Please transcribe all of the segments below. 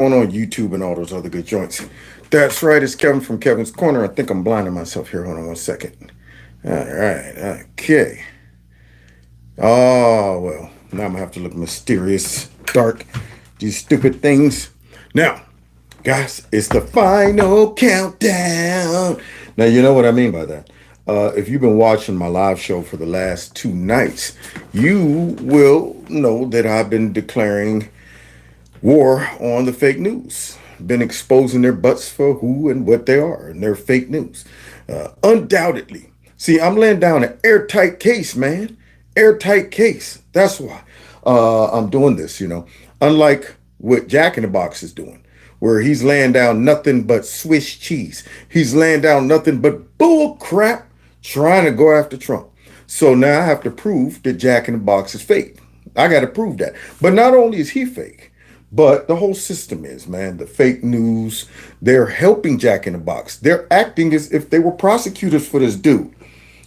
on YouTube and all those other good joints. That's right, it's Kevin from Kevin's Corner. I think I'm blinding myself here. Hold on one second. All right, okay. Oh, well, now I'm gonna have to look mysterious, dark, these stupid things. Now, guys, it's the final countdown. Now, you know what I mean by that. If you've been watching my live show for the last 2 nights, you will know that I've been declaring war on the fake news, been exposing their butts for who and what they are, and they're fake news. Undoubtedly. See, I'm laying down an airtight case, man. Airtight case. That's why I'm doing this, Unlike what Jack in the Box is doing, where he's laying down nothing but Swiss cheese. He's laying down nothing but bull crap trying to go after Trump. So now I have to prove that Jack in the Box is fake. I got to prove that. But not only is he fake, but the whole system is, man, the fake news. They're helping Jack in the Box. They're acting as if they were prosecutors for this dude.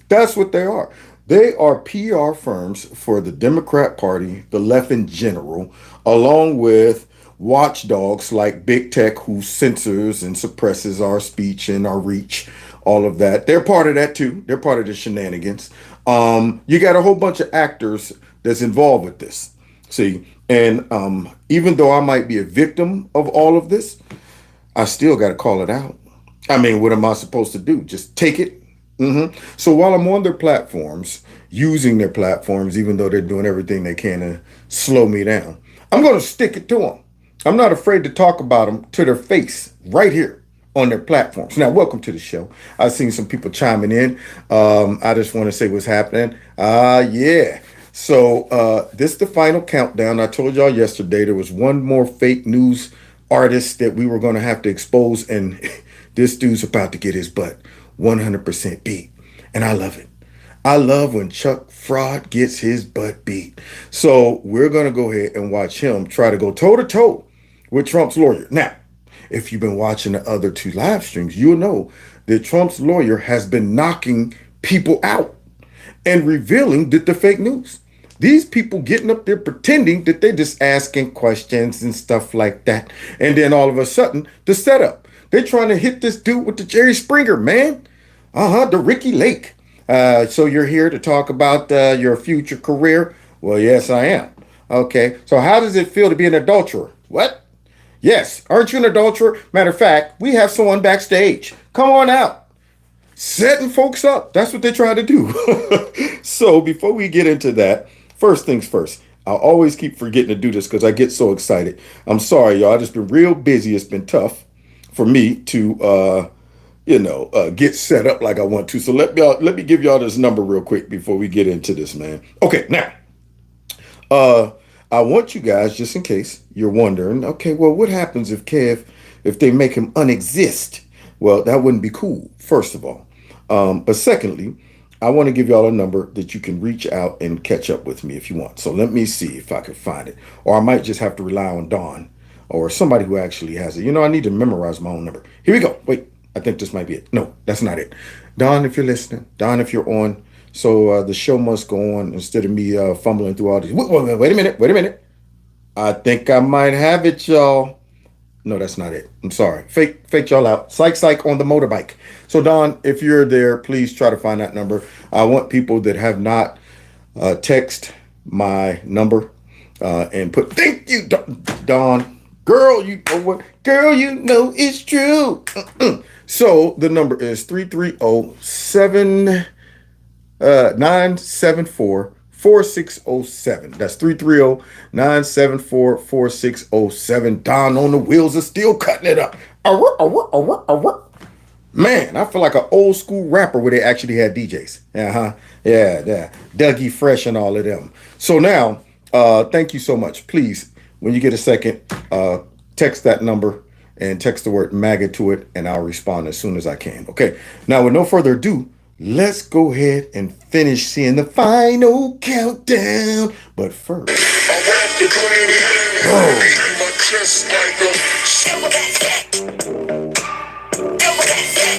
That's what they are. They are PR firms for the Democrat Party, the left in general, along with watchdogs like big tech who censors and suppresses our speech and our reach, all of that. They're part of that too. They're part of the shenanigans. You got a whole bunch of actors that's involved with this. See, and even though I might be a victim of all of this, I still got to call it out. I mean, what am I supposed to do? Just take it? So while I'm on their platforms, using their platforms, even though they're doing everything they can to slow me down, I'm going to stick it to them. I'm not afraid to talk about them to their face right here on their platforms. Now, welcome to the show. I've seen some people chiming in. I just want to say what's happening. Yeah. So this is the final countdown. I told y'all yesterday there was one more fake news artist that we were going to have to expose, and this dude's about to get his butt 100% beat. And I love it. I love when Chuck Fraud gets his butt beat. So we're going to go ahead and watch him try to go toe to toe with Trump's lawyer. Now, if you've been watching the other two live streams, you'll know that Trump's lawyer has been knocking people out and revealing that the fake news. These people getting up there pretending that they're just asking questions and stuff like that. And then all of a sudden, the setup. They're trying to hit this dude with the Jerry Springer, man. The Ricky Lake. So you're here to talk about your future career? Well, yes, I am. Okay. So how does it feel to be an adulterer? What? Yes. Aren't you an adulterer? Matter of fact, we have someone backstage. Come on out. Setting folks up. That's what they're trying to do. So before we get into that, first things first. I'll always keep forgetting to do this because I get so excited. I'm sorry, y'all. I've just been real busy. It's been tough for me to get set up like I want to. So let me give y'all this number real quick before we get into this, man. Okay, now, I want you guys, just in case you're wondering, okay, well, what happens if they make him unexist? Well, that wouldn't be cool, first of all. But secondly, I want to give y'all a number that you can reach out and catch up with me if you want. So let me see if I can find it. Or I might just have to rely on Dawn or somebody who actually has it. I need to memorize my own number. Here we go. Wait. I think this might be it. No, that's not it. Don, if you're listening. Don, if you're on. So the show must go on instead of me fumbling through all these. Wait a minute. I think I might have it, y'all. No, that's not it. I'm sorry. Fake y'all out. Psych on the motorbike. So Don, if you're there, please try to find that number. I want people that have not text my number and put, thank you, Don. Girl, you know what? Girl, you know it's true. So the number is 330-974-4607. That's 330-974-4607. Don on the wheels is still cutting it up. Man, I feel like an old school rapper where they actually had DJs. Yeah. Dougie Fresh and all of them. So now, thank you so much. Please, when you get a second, text that number and text the word MAGA to it, and I'll respond as soon as I can. Okay. Now, with no further ado, let's go ahead and finish seeing the final countdown. But first,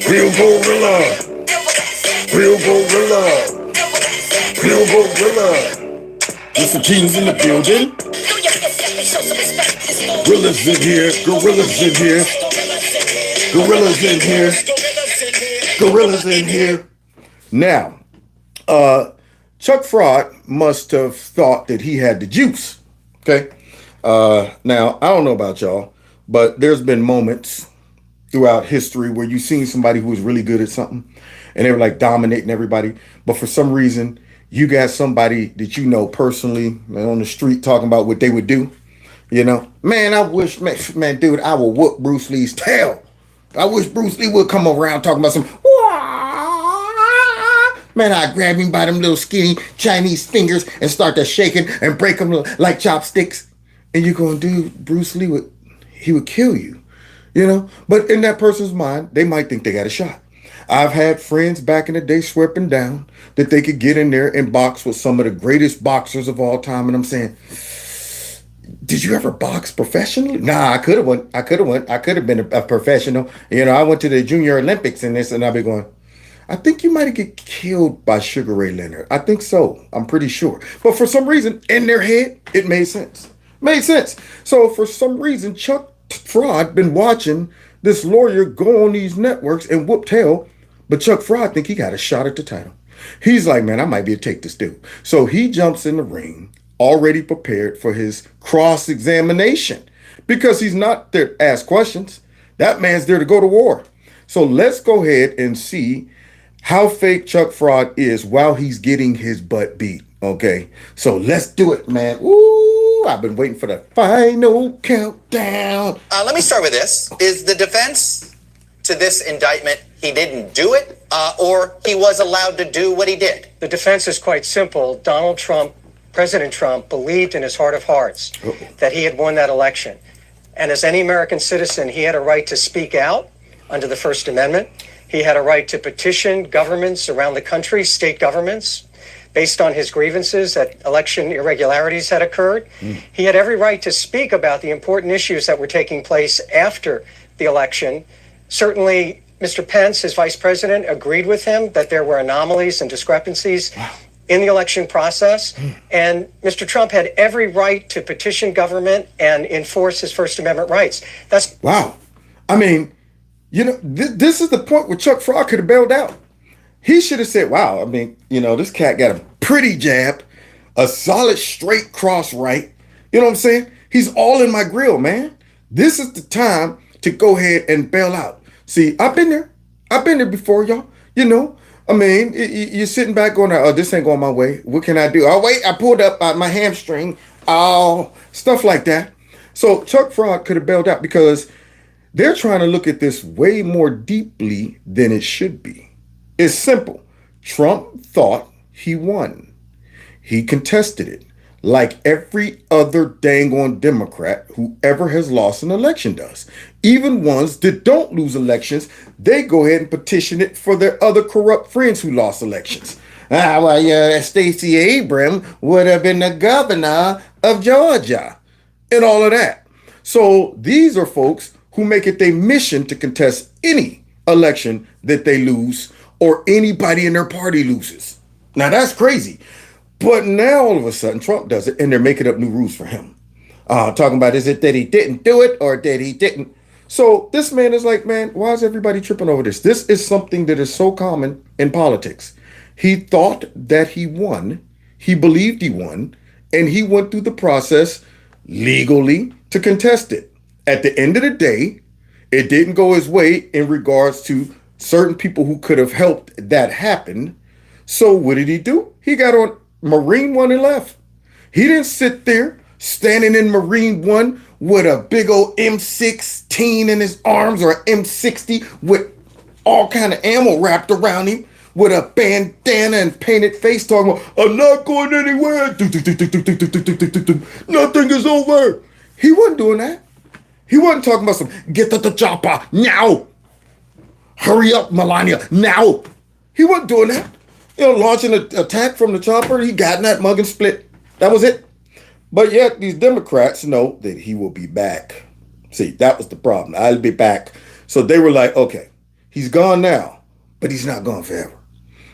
real gorilla. Mr. King's in the building. Gorillas in here, gorillas in here, gorillas in here, gorillas in here. Now, Chuck Fraud must have thought that he had the juice. Okay. Now, I don't know about y'all, but there's been moments throughout history where you've seen somebody who was really good at something and they were like dominating everybody. But for some reason, you got somebody that you know personally on the street talking about what they would do. You know, man, I wish, man, dude, I will whoop Bruce Lee's tail. I wish Bruce Lee would come around talking about some, man, I grab him by them little skinny Chinese fingers and start to shake him and break them like chopsticks. And you're going, dude, Bruce Lee would kill you, you know? But in that person's mind, they might think they got a shot. I've had friends back in the day sweeping down that they could get in there and box with some of the greatest boxers of all time. And I'm saying, did you ever box professionally? Nah, I could have went. I could have been a professional. You know, I went to the Junior Olympics and this, and I'll be going, I think you might have get killed by Sugar Ray Leonard. I think so. I'm pretty sure. But for some reason, in their head, it made sense. Made sense. So for some reason, Chuck Fraud been watching this lawyer go on these networks and whoop tail, but Chuck Fraud think he got a shot at the title. He's like, man, I might be able to take this dude. So he jumps in the ring, already prepared for his cross-examination, because he's not there to ask questions. That man's there to go to war. So let's go ahead and see how fake Chuck Fraud is while he's getting his butt beat. Okay, so let's do it, man. Ooh, I've been waiting for the final countdown. Let me start with this. Is the defense to this indictment he didn't do it, or he was allowed to do what he did? The defense is quite simple. Donald Trump, President Trump, believed in his heart of hearts that he had won that election. And as any American citizen, he had a right to speak out under the First Amendment. He had a right to petition governments around the country, state governments, based on his grievances that election irregularities had occurred. He had every right to speak about the important issues that were taking place after the election. Certainly, Mr. Pence, his vice president, agreed with him that there were anomalies and discrepancies in the election process. And Mr. Trump had every right to petition government and enforce his First Amendment rights. That's wow. I mean, you know, this is the point where Chuck Fraud could have bailed out. He should have said, wow, I mean, you know, this cat got a pretty jab, a solid straight cross right. You know what I'm saying? He's all in my grill, man. This is the time to go ahead and bail out. See, I've been there. I've been there before, y'all. You know, I mean, you're sitting back going, oh, this ain't going my way. What can I do? Oh, wait, I pulled up my hamstring. Oh, stuff like that. So Chuck Fraud could have bailed out because they're trying to look at this way more deeply than it should be. It's simple. Trump thought he won. He contested it like every other dang on Democrat who ever has lost an election does. Even ones that don't lose elections, they go ahead and petition it for their other corrupt friends who lost elections. Well, yeah, Stacey Abrams would have been the governor of Georgia and all of that. So these are folks who make it their mission to contest any election that they lose or anybody in their party loses. Now that's crazy. But now all of a sudden Trump does it and they're making up new rules for him. Talking about, is it that he didn't do it or that he didn't? So this man is like, man, why is everybody tripping over this? This is something that is so common in politics. He thought that he won. He believed he won. And he went through the process legally to contest it. At the end of the day, it didn't go his way in regards to certain people who could have helped that happen. So what did he do? He got on Marine One and left. He didn't sit there standing in Marine One with a big old M16 in his arms or an M60 with all kind of ammo wrapped around him with a bandana and painted face talking about, I'm not going anywhere. Nothing is over. He wasn't doing that. He wasn't talking about some, get to the chopper now. Hurry up, Melania, now. He wasn't doing that. You know, launching an attack from the chopper, he got in that mug and split. That was it. But yet these Democrats know that he will be back. See, that was the problem. I'll be back. So they were like, okay, he's gone now, but he's not gone forever.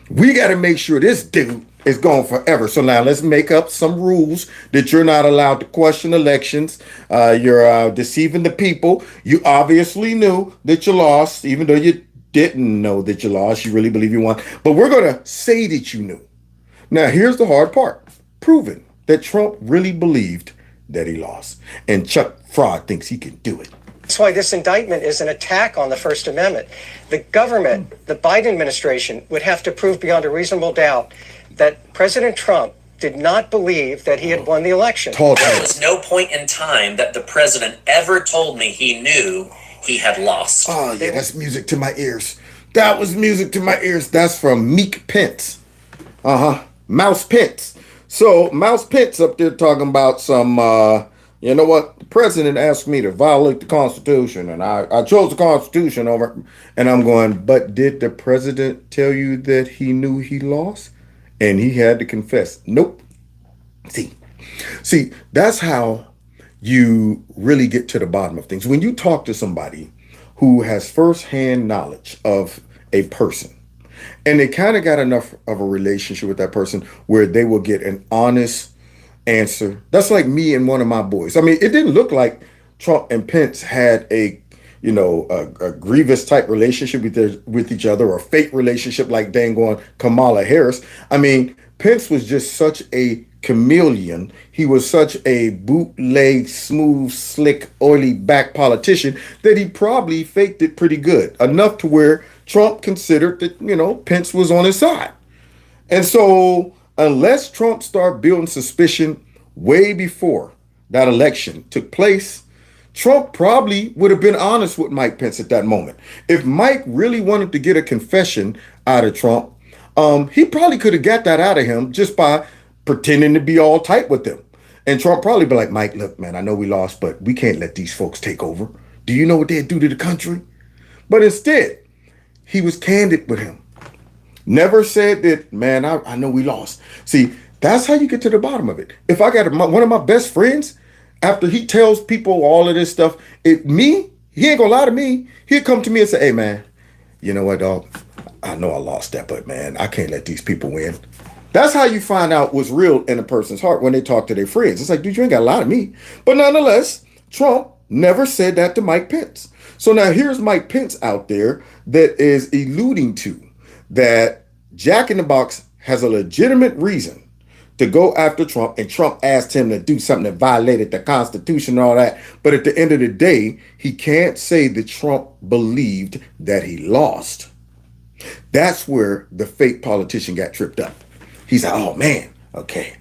We got to make sure this dude It's gone forever. So now let's make up some rules that you're not allowed to question elections. You're deceiving the people. You obviously knew that you lost, even though you didn't know that you lost. You really believe you won. But we're going to say that you knew. Now, here's the hard part. Proving that Trump really believed that he lost. And Chuck Fraud thinks he can do it. That's why this indictment is an attack on the First Amendment. The government, the Biden administration, would have to prove beyond a reasonable doubt that President Trump did not believe that he had won the election. There was no point in time that the president ever told me he knew he had lost. Oh, yeah, that's music to my ears. That was music to my ears. That's from Mike Pence. Mouse Pence. So Mouse Pence up there talking about some, you know what? The president asked me to violate the Constitution, and I chose the Constitution over. And I'm going, but did the president tell you that he knew he lost? And he had to confess. Nope. See, that's how you really get to the bottom of things. When you talk to somebody who has firsthand knowledge of a person, and they kind of got enough of a relationship with that person where they will get an honest answer. That's like me and one of my boys. I mean, it didn't look like Trump and Pence had a grievous type relationship with each other, or a fake relationship like dang on Kamala Harris. I mean, Pence was just such a chameleon. He was such a bootleg, smooth, slick, oily back politician that he probably faked it pretty good, enough to where Trump considered that, Pence was on his side. And so unless Trump started building suspicion way before that election took place, Trump probably would have been honest with Mike Pence at that moment. If Mike really wanted to get a confession out of Trump, he probably could have got that out of him just by pretending to be all tight with him. And Trump probably be like, Mike, look, man, I know we lost, but we can't let these folks take over. Do you know what they'd do to the country? But instead, he was candid with him. Never said that, man, I know we lost. See, that's how you get to the bottom of it. If I got one of my best friends, after he tells people all of this stuff, he ain't gonna lie to me. He'll come to me and say, hey, man, you know what, dog? I know I lost that, but, man, I can't let these people win. That's how you find out what's real in a person's heart when they talk to their friends. It's like, dude, you ain't got a lie to me. But nonetheless, Trump never said that to Mike Pence. So now here's Mike Pence out there that is alluding to that Jack in the Box has a legitimate reason to go after Trump, and Trump asked him to do something that violated the Constitution and all that. But at the end of the day, he can't say that Trump believed that he lost. That's where the fake politician got tripped up. He's like, oh, man, okay,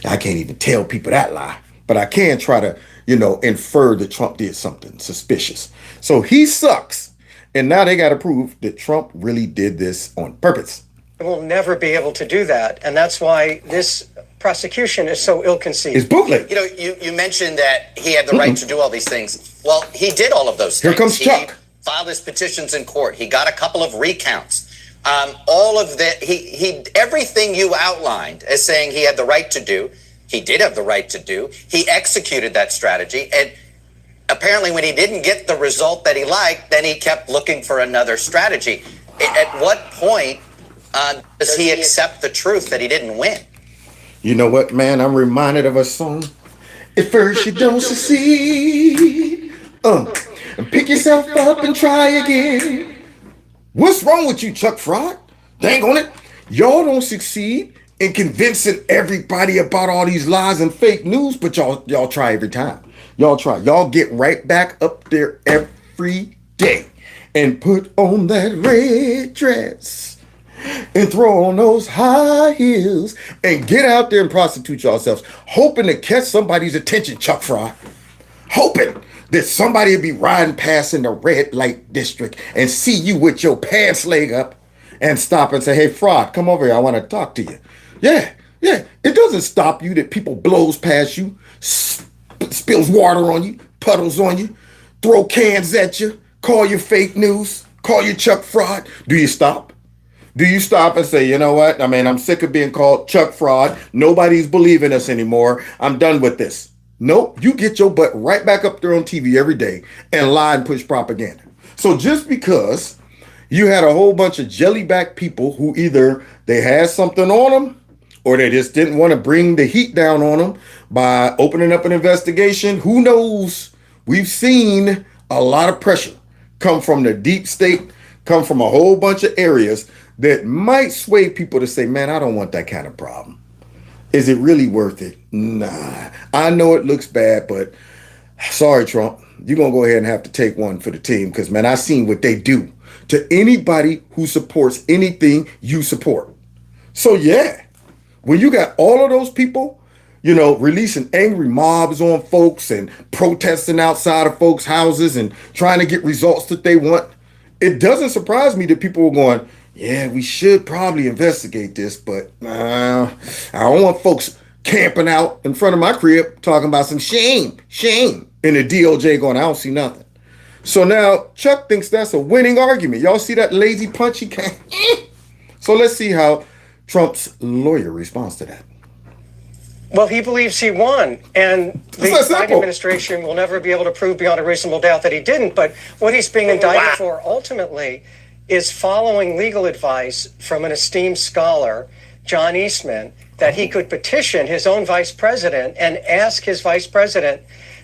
I can't even tell people that lie, but I can try to, infer that Trump did something suspicious. So he sucks. And now they got to prove that Trump really did this on purpose. Will never be able to do that. And that's why this prosecution is so ill-conceived. It's bootleg. You mentioned that he had the right to do all these things. Well, he did all of those things. Here comes Chuck. He filed his petitions in court. He got a couple of recounts. All of that, he everything you outlined as saying he had the right to do, he did have the right to do. He executed that strategy. And apparently when he didn't get the result that he liked, then he kept looking for another strategy. At what point does he accept the truth that he didn't win? You know what, man? I'm reminded of a song. At first you don't succeed. And pick yourself up and try again. What's wrong with you, Chuck Fraud? Dang on it. Y'all don't succeed in convincing everybody about all these lies and fake news, but y'all try every time. Y'all try. Y'all get right back up there every day and put on that red dress and throw on those high heels and get out there and prostitute yourselves, hoping to catch somebody's attention, Chuck Fraud. Hoping that somebody will be riding past in the red light district and see you with your pants leg up and stop and say, hey, Fraud, come over here. I want to talk to you. Yeah. It doesn't stop you that people blows past you, spills water on you, puddles on you, throw cans at you, call you fake news, call you Chuck Fraud. Do you stop? Do you stop and say, you know what? I mean, I'm sick of being called Chuck Fraud. Nobody's believing us anymore. I'm done with this. Nope. You get your butt right back up there on TV every day and lie and push propaganda. So just because you had a whole bunch of jellyback people who either they had something on them or they just didn't want to bring the heat down on him by opening up an investigation. Who knows? We've seen a lot of pressure come from the deep state, come from a whole bunch of areas that might sway people to say, man, I don't want that kind of problem. Is it really worth it? Nah. I know it looks bad, but sorry, Trump, you're going to go ahead and have to take one for the team because, man, I've seen what they do to anybody who supports anything you support. So, yeah, when you got all of those people, you know, releasing angry mobs on folks and protesting outside of folks' houses and trying to get results that they want, it doesn't surprise me that people are going, yeah, we should probably investigate this, but I don't want folks camping out in front of my crib talking about some shame, and the DOJ going, I don't see nothing. So now Chuck thinks that's a winning argument. Y'all see that lazy punch he can? So let's see how Trump's lawyer responds to that. Well, he believes he won, and the Biden administration will never be able to prove beyond a reasonable doubt that he didn't. But what he's being indicted for ultimately is following legal advice from an esteemed scholar, John Eastman, that he could petition his own vice president and ask his vice president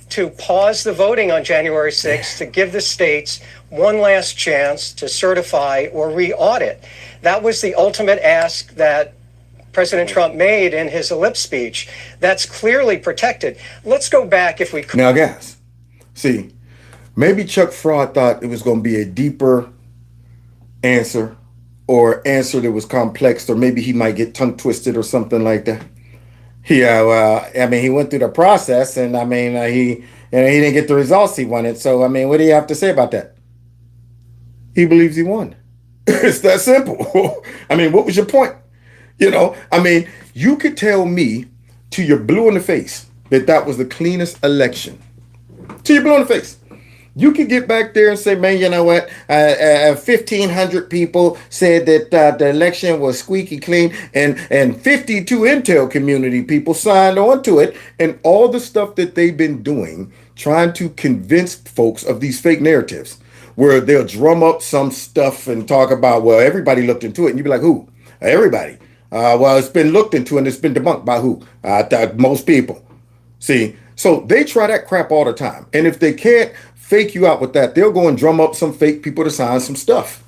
to pause the voting on January 6th to give the states one last chance to certify or re-audit. That was the ultimate ask that President Trump made in his ellipse speech. That's clearly protected. Let's go back if we could. Now, guys, see, maybe Chuck Fraud thought it was going to be a deeper answer or answer that was complex, or maybe he might get tongue twisted or something like that. Yeah, well, I mean, he went through the process, and I mean, he didn't get the results he wanted. So, I mean, what do you have to say about that? He believes he won. It's that simple. I mean, what was your point? You know, I mean, you could tell me till you're blue in the face that that was the cleanest election. Till you're blue in the face. You could get back there and say, man, you know what? 1,500 people said that the election was squeaky clean, and 52 Intel community people signed on to it, and all the stuff that they've been doing, trying to convince folks of these fake narratives, where they'll drum up some stuff and talk about, well, everybody looked into it, and you'd be like, who? Everybody. Well, it's been looked into and it's been debunked by who? Most people. See, so they try that crap all the time. And if they can't fake you out with that, they'll go and drum up some fake people to sign some stuff.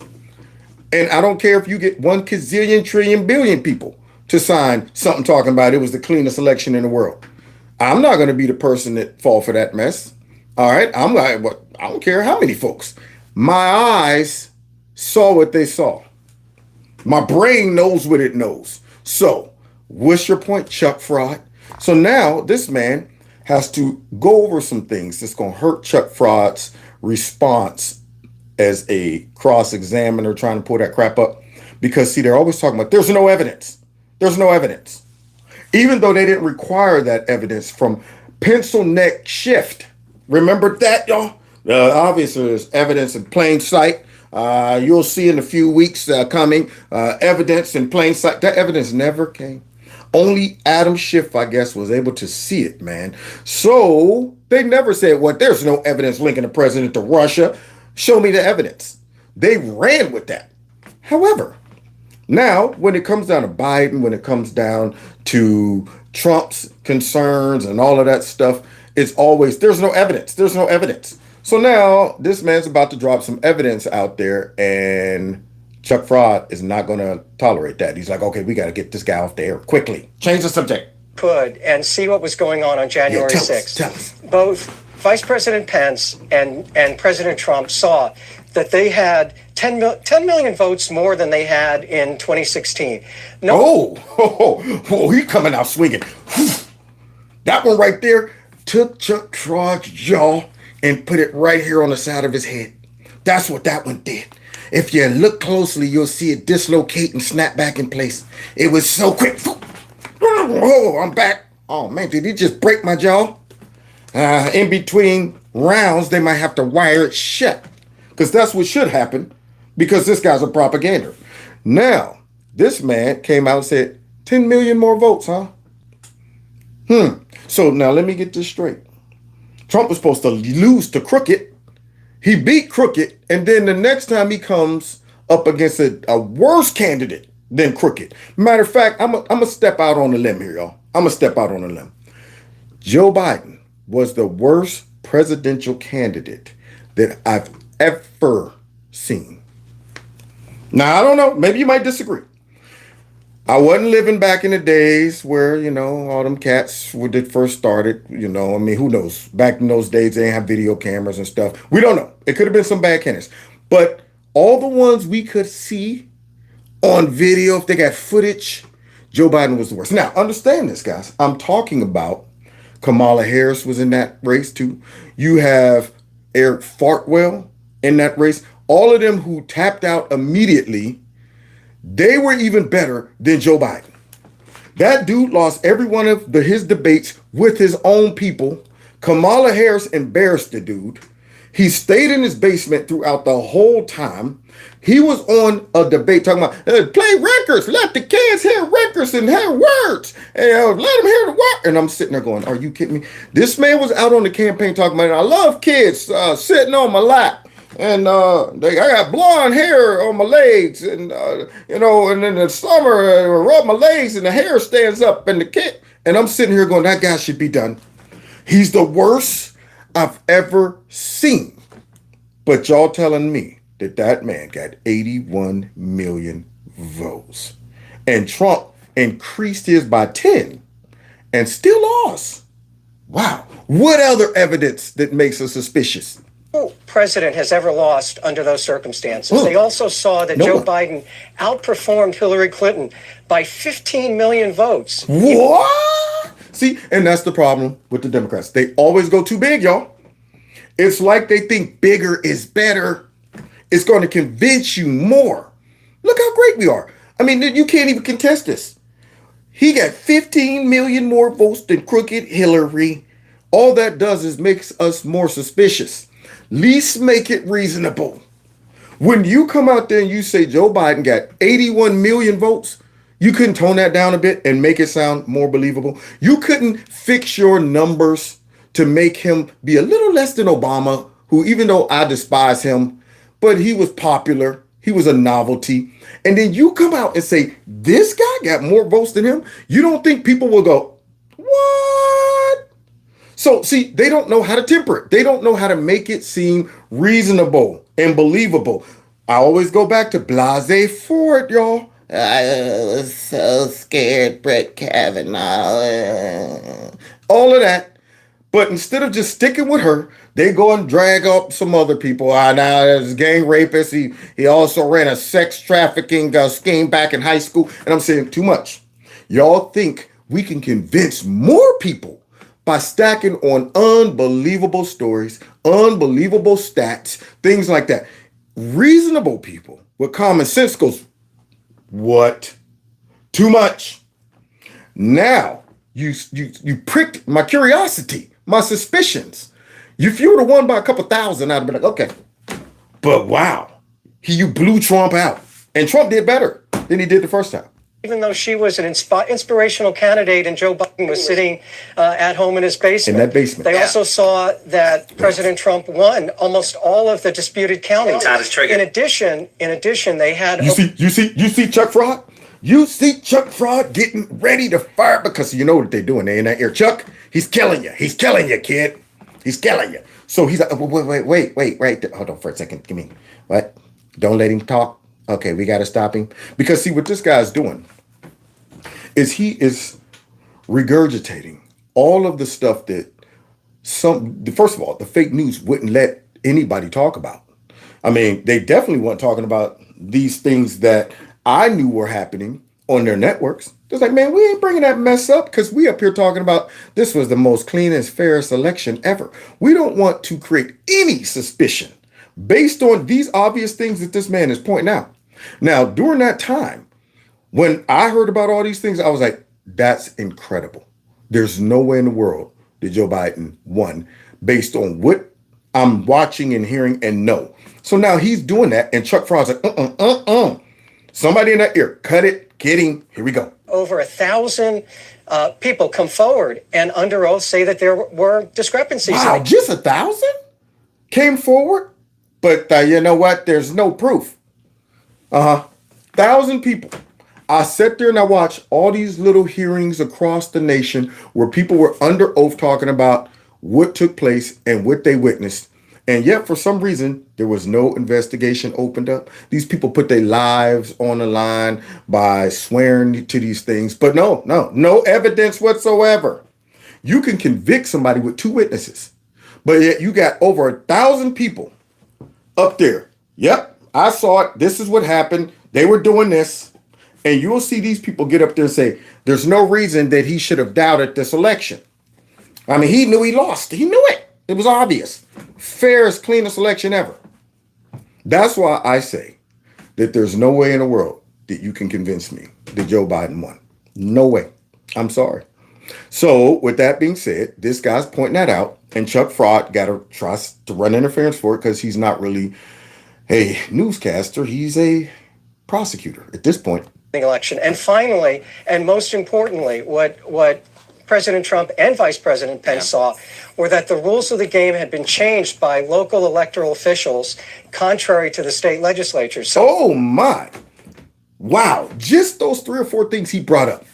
And I don't care if you get 1 gazillion trillion billion people to sign something talking about it was the cleanest election in the world. I'm not going to be the person that fall for that mess. All right. I don't care how many folks. My eyes saw what they saw. My brain knows what it knows. So what's your point, Chuck Fraud? So now this man has to go over some things that's going to hurt Chuck Fraud's response as a cross-examiner trying to pull that crap up. Because, see, they're always talking about there's no evidence. There's no evidence. Even though they didn't require that evidence from pencil neck shift. Remember that, y'all? Obviously, there's evidence in plain sight. You'll see in a few weeks coming evidence in plain sight. That evidence never came. Only Adam Schiff, I guess, was able to see it, man. So they never said, well, there's no evidence linking the president to Russia. Show me the evidence. They ran with that. However, now when it comes down to Biden, when it comes down to Trump's concerns and all of that stuff, it's always, there's no evidence. There's no evidence. So now this man's about to drop some evidence out there, and Chuck Fraud is not going to tolerate that. He's like, okay, we got to get this guy off the air quickly. Change the subject. Could and see what was going on January 6th. Tell us. Both Vice President Pence and President Trump saw that they had 10 million votes more than they had in 2016. He's coming out swinging. That one right there took Chuck Fraud's jaw and put it right here on the side of his head. That's what that one did. If you look closely, you'll see it dislocate and snap back in place. It was so quick. Oh, I'm back. Oh, man, did he just break my jaw? In between rounds, they might have to wire it shut. Because that's what should happen. Because this guy's a propaganda. Now, this man came out and said, 10 million more votes, huh? So now let me get this straight. Trump was supposed to lose to Crooked. He beat Crooked. And then the next time he comes up against a worse candidate than crooked. Matter of fact, I'm gonna step out on a limb here, y'all. I'm gonna step out on a limb. Joe Biden was the worst presidential candidate that I've ever seen. Now, I don't know. Maybe you might disagree. I wasn't living back in the days where, all them cats when they first started, I mean, who knows? Back in those days, they didn't have video cameras and stuff. We don't know. It could have been some bad candidates. But all the ones we could see on video, if they got footage, Joe Biden was the worst. Now, understand this, guys. I'm talking about Kamala Harris was in that race, too. You have Eric Fartwell in that race. All of them who tapped out immediately, they were even better than Joe Biden. That dude lost every one of his debates with his own people. Kamala Harris embarrassed the dude. He stayed in his basement throughout the whole time. He was on a debate talking about, play records, let the kids hear records and hear words, and let them hear the word. And I'm sitting there going, are you kidding me? This man was out on the campaign talking about, I love kids sitting on my lap. And I got blonde hair on my legs, and and in the summer, I rub my legs, and the hair stands up, and the kid. And I'm sitting here going, that guy should be done. He's the worst I've ever seen. But y'all telling me that man got 81 million votes, and Trump increased his by 10, and still lost. Wow. What other evidence that makes us suspicious? No president has ever lost under those circumstances. They also saw that Joe Biden outperformed Hillary Clinton by 15 million votes. What? See, and that's the problem with the Democrats. They always go too big, y'all. It's like they think bigger is better. It's going to convince you more. Look how great we are. I mean, you can't even contest this. He got 15 million more votes than crooked Hillary. All that does is makes us more suspicious. Least make it reasonable. When you come out there and you say Joe Biden got 81 million votes, you couldn't tone that down a bit and make it sound more believable. You couldn't fix your numbers to make him be a little less than Obama, who, even though I despise him, but he was popular. He was a novelty. And then you come out and say, this guy got more votes than him. You don't think people will go, what? So, see, they don't know how to temper it. They don't know how to make it seem reasonable and believable. I always go back to Blasey Ford, y'all. I was so scared, Brett Kavanaugh. All of that. But instead of just sticking with her, they go and drag up some other people. Now there's a gang rapist. He also ran a sex trafficking scheme back in high school. And I'm saying too much. Y'all think we can convince more people by stacking on unbelievable stories, unbelievable stats, things like that. Reasonable people with common sense goes, what? Too much. Now you pricked my curiosity, my suspicions. If you would have won by a couple thousand, I'd be like, okay. But wow, you blew Trump out. And Trump did better than he did the first time. Even though she was an inspirational candidate and Joe Biden was sitting at home in his basement. In that basement. They also saw that President Trump won almost all of the disputed counties. In addition, they had... You see Chuck Fraud? You see Chuck Fraud getting ready to fire because you know what they're doing. They're in that ear. Chuck, he's killing you. He's killing you, kid. He's killing you. So he's like, wait. Hold on for a second. Give me, what? Don't let him talk. Okay, we got to stop him. Because see, what this guy's doing is he is regurgitating all of the stuff that first of all, the fake news wouldn't let anybody talk about. I mean, they definitely weren't talking about these things that I knew were happening on their networks. It's like, man, we ain't bringing that mess up because we up here talking about this was the most cleanest, fairest election ever. We don't want to create any suspicion based on these obvious things that this man is pointing out. Now, during that time, when I heard about all these things, I was like, that's incredible. There's no way in the world that Joe Biden won based on what I'm watching and hearing and know. So now he's doing that, and Chuck Fraud's like, Somebody in that ear, cut it, get him, here we go. Over 1,000 people come forward and under oath say that there were discrepancies. Wow, just 1,000 came forward? But you know what? There's no proof. 1,000 people I sat there and I watched all these little hearings across the nation where people were under oath talking about what took place and what they witnessed. And yet, for some reason, there was no investigation opened up. These people put their lives on the line by swearing to these things. But no evidence whatsoever. You can convict somebody with 2 witnesses. But yet you got over 1,000 people up there. Yep, I saw it. This is what happened. They were doing this. And you'll see these people get up there and say, there's no reason that he should have doubted this election. I mean, he knew he lost. He knew it. It was obvious. Fairest, cleanest election ever. That's why I say that there's no way in the world that you can convince me that Joe Biden won. No way. I'm sorry. So with that being said, this guy's pointing that out, and Chuck Fraud got to try to run interference for it because he's not really a newscaster. He's a prosecutor at this point. Election. And finally, and most importantly, what President Trump and Vice President Pence saw were that the rules of the game had been changed by local electoral officials, contrary to the state legislatures. So, oh my. Wow. Just those 3 or 4 things he brought up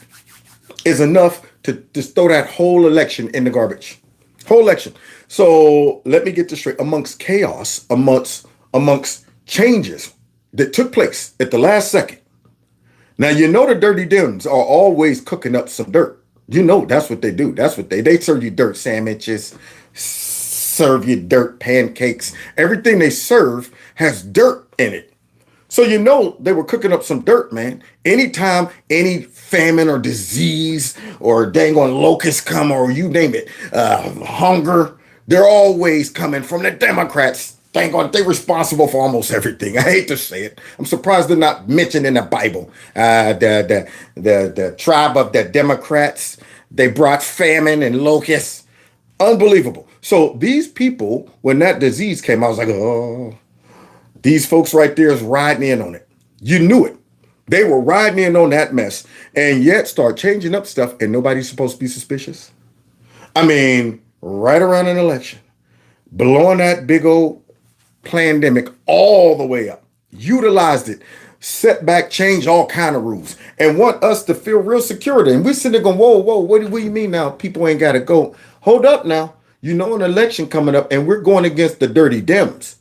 is enough to just throw that whole election in the garbage. Whole election. So let me get this straight. Amongst chaos, amongst changes that took place at the last second. Now, you know the dirty Dems are always cooking up some dirt. You know that's what they do. That's what they serve you dirt sandwiches, serve you dirt pancakes. Everything they serve has dirt in it. So you know they were cooking up some dirt, man. Anytime any famine or disease or dang on locusts come or you name it, hunger, they're always coming from the Democrats. Dang on, they're responsible for almost everything. I hate to say it. I'm surprised they're not mentioned in the Bible. The tribe of the Democrats, they brought famine and locusts. Unbelievable. So these people, when that disease came, I was like, oh, these folks right there is riding in on it. You knew it. They were riding in on that mess and yet start changing up stuff and nobody's supposed to be suspicious. I mean, right around an election, blowing that big old pandemic all the way up, utilized it, set back, changed all kind of rules, and want us to feel real security. And we're sitting there going, whoa, what do you mean now? People ain't got to go. Hold up now. You know, an election coming up and we're going against the dirty Dems.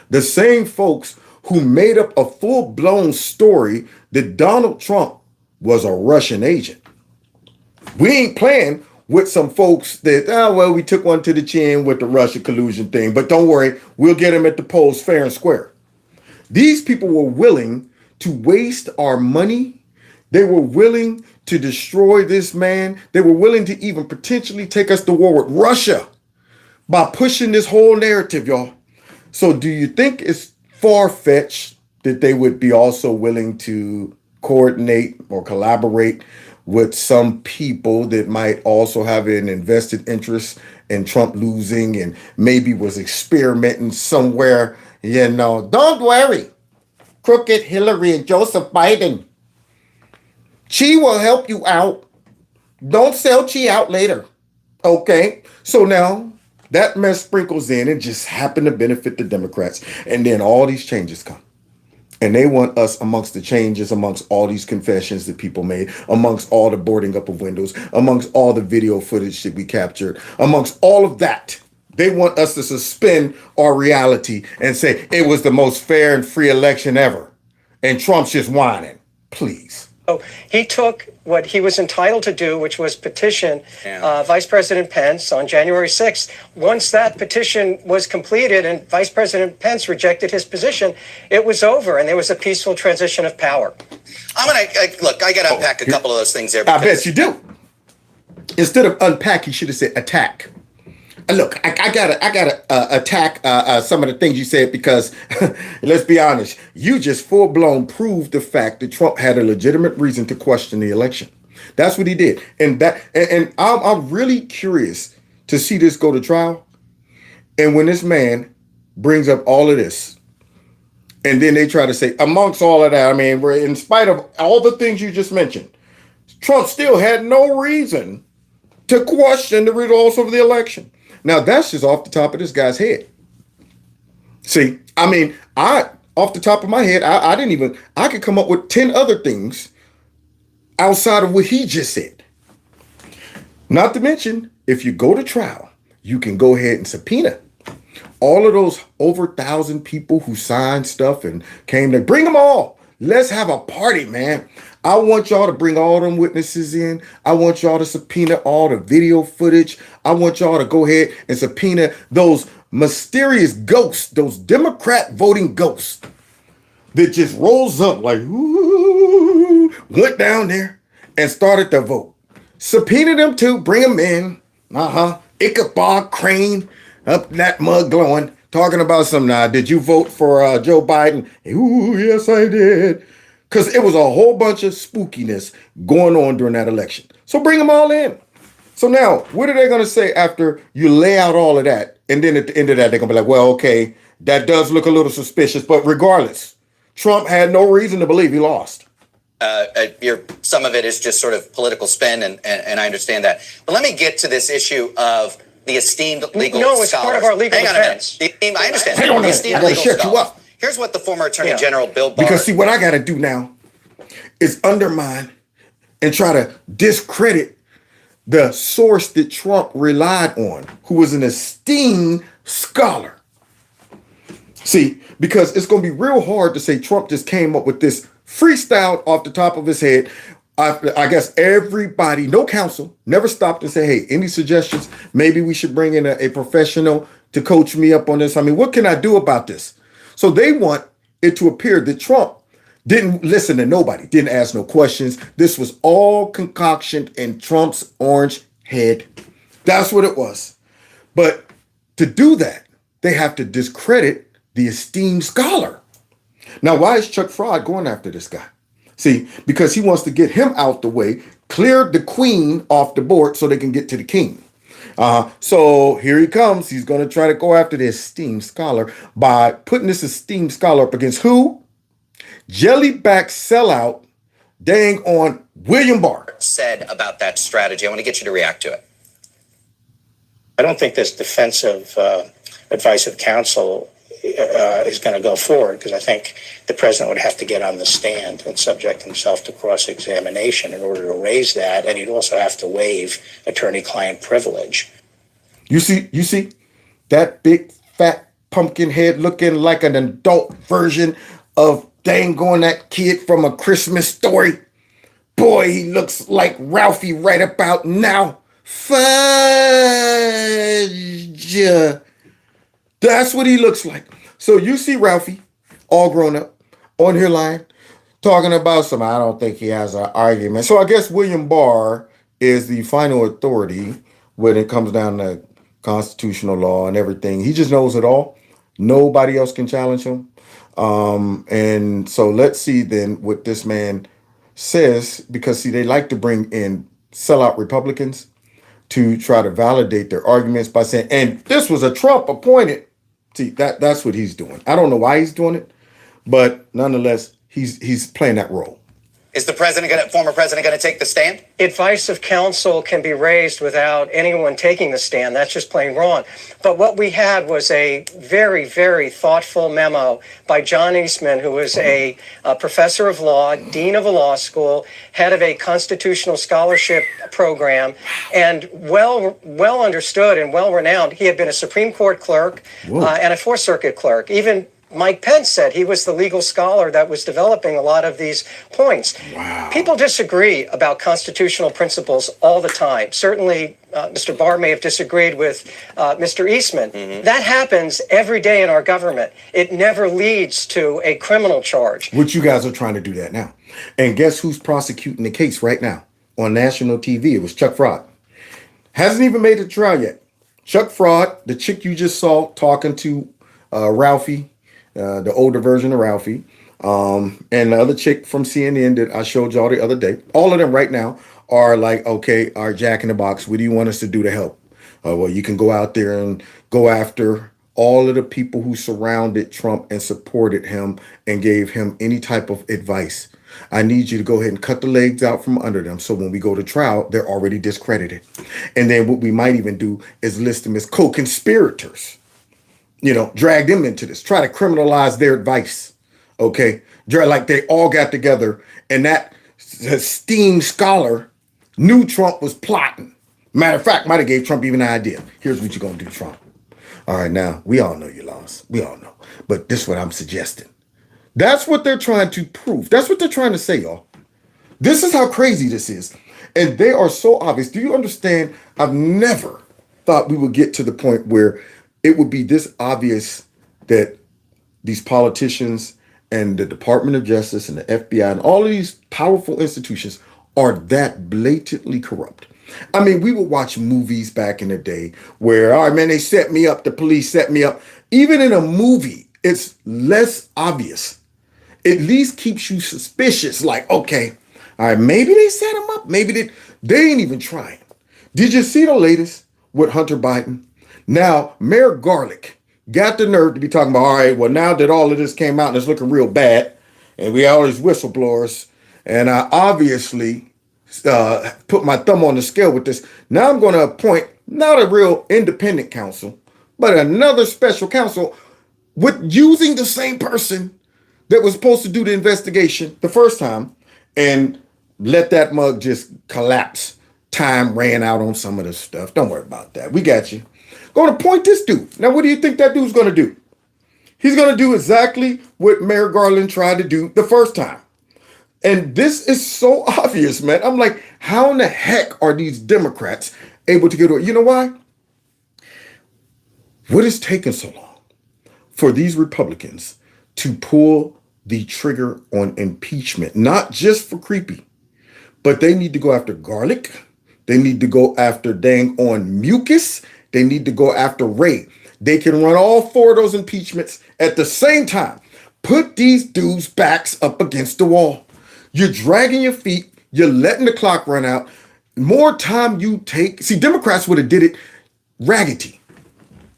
The same folks who made up a full-blown story that Donald Trump was a Russian agent. We ain't playing with some folks that, we took one to the chin with the Russia collusion thing, but don't worry, we'll get them at the polls fair and square. These people were willing to waste our money. They were willing to destroy this man. They were willing to even potentially take us to war with Russia by pushing this whole narrative, y'all. So do you think it's far-fetched that they would be also willing to coordinate or collaborate with some people that might also have an invested interest in Trump losing and maybe was experimenting somewhere? Don't worry. Crooked Hillary and Joseph Biden. Chi will help you out. Don't sell Chi out later. Okay? So now that mess sprinkles in and just happened to benefit the Democrats. And then all these changes come. And they want us amongst the changes, amongst all these confessions that people made, amongst all the boarding up of windows, amongst all the video footage that we captured, amongst all of that. They want us to suspend our reality and say it was the most fair and free election ever. And Trump's just whining. Please. So he took what he was entitled to do, which was petition Vice President Pence on January 6th. Once that petition was completed and Vice President Pence rejected his position, it was over and there was a peaceful transition of power. I got to unpack a couple of those things there. I bet you do. Instead of unpack, he should have said attack. Look, I gotta attack some of the things you said because let's be honest, you just full blown proved the fact that Trump had a legitimate reason to question the election. That's what he did, and I'm really curious to see this go to trial. And when this man brings up all of this, and then they try to say amongst all of that, I mean, in spite of all the things you just mentioned, Trump still had no reason to question the results of the election. Now, that's just off the top of this guy's head. See, I mean, off the top of my head, I could come up with 10 other things outside of what he just said. Not to mention, if you go to trial, you can go ahead and subpoena all of those over 1,000 people who signed stuff and came to bring them all. Let's have a party, man. I want y'all to bring all them witnesses in. I want y'all to subpoena all the video footage. I want y'all to go ahead and subpoena those mysterious ghosts, those Democrat voting ghosts that just rolls up like, ooh, went down there and started to vote. Subpoena them too, bring them in. Ichabod Crane up that mug glowing, talking about some, did you vote for Joe Biden? Ooh, yes, I did. Because it was a whole bunch of spookiness going on during that election. So bring them all in. So now, what are they going to say after you lay out all of that? And then at the end of that, they're going to be like, well, okay, that does look a little suspicious. But regardless, Trump had no reason to believe he lost. Some of it is just sort of political spin, and I understand that. But let me get to this issue of the esteemed legal No, it's scholars. part of our legal defense. I understand. Hang on a The minute. esteemed I gotta legal shut you scholars. up. Here's what the former Attorney General Bill Barr. Because see, what I got to do now is undermine and try to discredit the source that Trump relied on, who was an esteemed scholar. See, because it's going to be real hard to say Trump just came up with this freestyle off the top of his head. I guess everybody, no counsel, never stopped and said, hey, any suggestions? Maybe we should bring in a professional to coach me up on this. I mean, what can I do about this? So they want it to appear that Trump didn't listen to nobody, didn't ask no questions. This was all concoction in Trump's orange head. That's what it was. But to do that, they have to discredit the esteemed scholar. Now, why is Chuck Fraud going after this guy? See, because he wants to get him out the way, clear the queen off the board so they can get to the king. So here he comes. He's going to try to go after the esteemed scholar by putting this esteemed scholar up against who? Jellyback sellout, dang on William Barr. Said about that strategy. I want to get you to react to it. I don't think this defensive advice of counsel is going to go forward, because I think the president would have to get on the stand and subject himself to cross-examination in order to raise that, and he'd also have to waive attorney-client privilege. You see that big fat pumpkin head looking like an adult version of dang on that kid from A Christmas Story. Boy, he looks like Ralphie right about now. Fudge. That's what he looks like. So you see Ralphie, all grown up, on here line, talking about some, I don't think he has an argument. So I guess William Barr is the final authority when it comes down to constitutional law and everything. He just knows it all. Nobody else can challenge him. And so let's see then what this man says, because see, they like to bring in sellout Republicans to try to validate their arguments by saying, and this was a Trump appointed. See, that's what he's doing. I don't know why he's doing it, but nonetheless, he's playing that role. Is the former president going to take the stand? Advice of counsel can be raised without anyone taking the stand. That's just plain wrong. But what we had was a very, very thoughtful memo by John Eastman, who was a professor of law, dean of a law school, head of a constitutional scholarship program, and well understood and well renowned. He had been a Supreme Court clerk and a Fourth Circuit clerk. Even Mike Pence said he was the legal scholar that was developing a lot of these points. Wow. People disagree about constitutional principles all the time. Certainly, Mr. Barr may have disagreed with Mr. Eastman. Mm-hmm. That happens every day in our government. It never leads to a criminal charge. Which you guys are trying to do that now. And guess who's prosecuting the case right now on national TV? It was Chuck Fraud. Hasn't even made it to trial yet. Chuck Fraud, the chick you just saw talking to Ralphie, the older version of Ralphie, and the other chick from CNN that I showed y'all the other day. All of them right now are like, okay, our Jack in the Box, what do you want us to do to help? Well, you can go out there and go after all of the people who surrounded Trump and supported him and gave him any type of advice. I need you to go ahead and cut the legs out from under them, so when we go to trial, they're already discredited. And then what we might even do is list them as co-conspirators. You know, drag them into this, try to criminalize their advice. Okay. Like they all got together, and that esteemed scholar knew Trump was plotting. Matter of fact, might have gave Trump even an idea. Here's what you're going to do, Trump. All right, now, we all know you lost. We all know. But this is what I'm suggesting. That's what they're trying to prove. That's what they're trying to say, y'all. This is how crazy this is. And they are so obvious. Do you understand? I've never thought we would get to the point where it would be this obvious that these politicians and the Department of Justice and the FBI and all of these powerful institutions are that blatantly corrupt. I mean, we would watch movies back in the day where, all right, man, they set me up. The police set me up. Even in a movie, it's less obvious. At least keeps you suspicious. Like, okay, all right, maybe they set him up. Maybe they ain't even trying. Did you see the latest with Hunter Biden? Now, Mayor Garlick got the nerve to be talking about, all right, well, now that all of this came out and it's looking real bad, and we have all these whistleblowers, and I obviously put my thumb on the scale with this. Now I'm going to appoint not a real independent counsel, but another special counsel with using the same person that was supposed to do the investigation the first time, and let that mug just collapse. Time ran out on some of this stuff. Don't worry about that. We got you. Going to point this dude. Now, what do you think that dude's going to do? He's going to do exactly what Mayor Garland tried to do the first time. And this is so obvious, man. I'm like, how in the heck are these Democrats able to get away? You know why? What is taking so long for these Republicans to pull the trigger on impeachment? Not just for creepy, but they need to go after Garlic. They need to go after dang on Mucus. They need to go after Ray. They can run all four of those impeachments at the same time. Put these dudes' backs up against the wall. You're dragging your feet. You're letting the clock run out. More time you take. See, Democrats would have did it raggedy.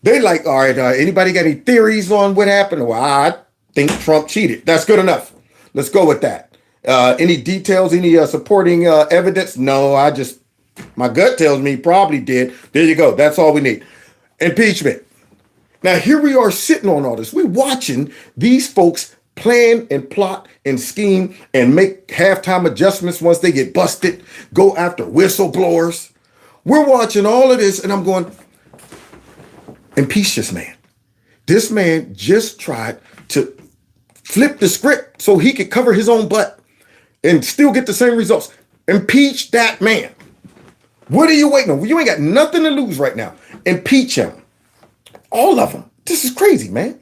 They like, all right, anybody got any theories on what happened? Well, I think Trump cheated. That's good enough. Let's go with that. Any details, any supporting evidence? No, my gut tells me he probably did. There you go. That's all we need. Impeachment. Now, here we are sitting on all this. We're watching these folks plan and plot and scheme and make halftime adjustments once they get busted, go after whistleblowers. We're watching all of this, and I'm going, impeach this man. This man just tried to flip the script so he could cover his own butt and still get the same results. Impeach that man. What are you waiting on? You ain't got nothing to lose right now. Impeach him. All of them. This is crazy, man.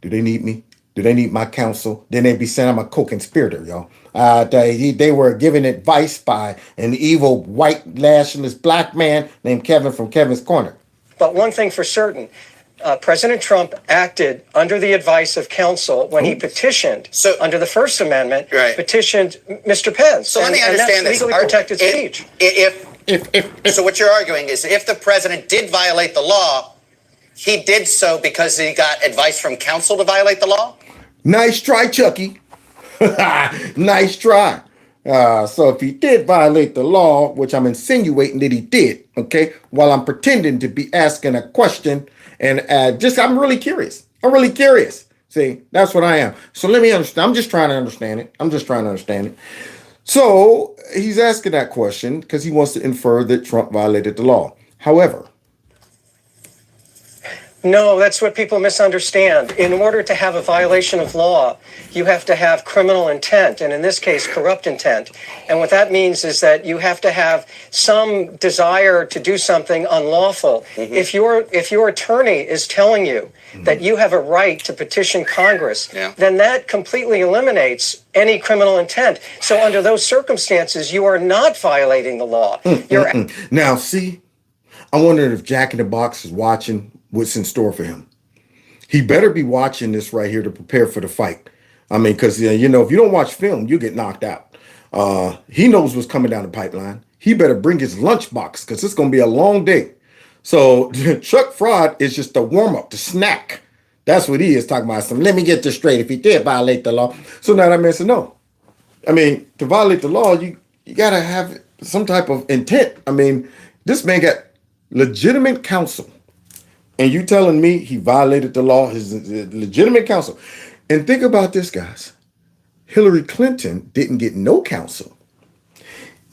Do they need me? Do they need my counsel? Then they'd be saying I'm a co-conspirator, y'all. They were given advice by an evil, white, lashless black man named Kevin from Kevin's Corner. But one thing for certain, President Trump acted under the advice of counsel when he petitioned, under the First Amendment, petitioned Mr. Pence. So let me understand this. Legally protected speech. So what you're arguing is if the president did violate the law, he did so because he got advice from counsel to violate the law? Nice try, Chucky. Nice try. So if he did violate the law, which I'm insinuating that he did, okay, while I'm pretending to be asking a question, and I'm really curious. See, that's what I am. So let me understand. I'm just trying to understand it. So he's asking that question because he wants to infer that Trump violated the law. However, No, that's what people misunderstand. In order to have a violation of law, you have to have criminal intent, and in this case, corrupt intent. And what that means is that you have to have some desire to do something unlawful. Mm-hmm. If your attorney is telling you that you have a right to petition Congress, then that completely eliminates any criminal intent. So under those circumstances, you are not violating the law. Now, see, I wonder if Jack in the Box is watching what's in store for him. He better be watching this right here to prepare for the fight. I mean, because, if you don't watch film, you get knocked out. He knows what's coming down the pipeline. He better bring his lunchbox because it's going to be a long day. So Chuck Fraud is just a warm-up, the snack. That's what he is talking about. So let me get this straight. If he did violate the law. So now that man said, no. I mean, to violate the law, you got to have some type of intent. I mean, this man got legitimate counsel. And you telling me he violated the law, his legitimate counsel. And think about this, guys. Hillary Clinton didn't get no counsel.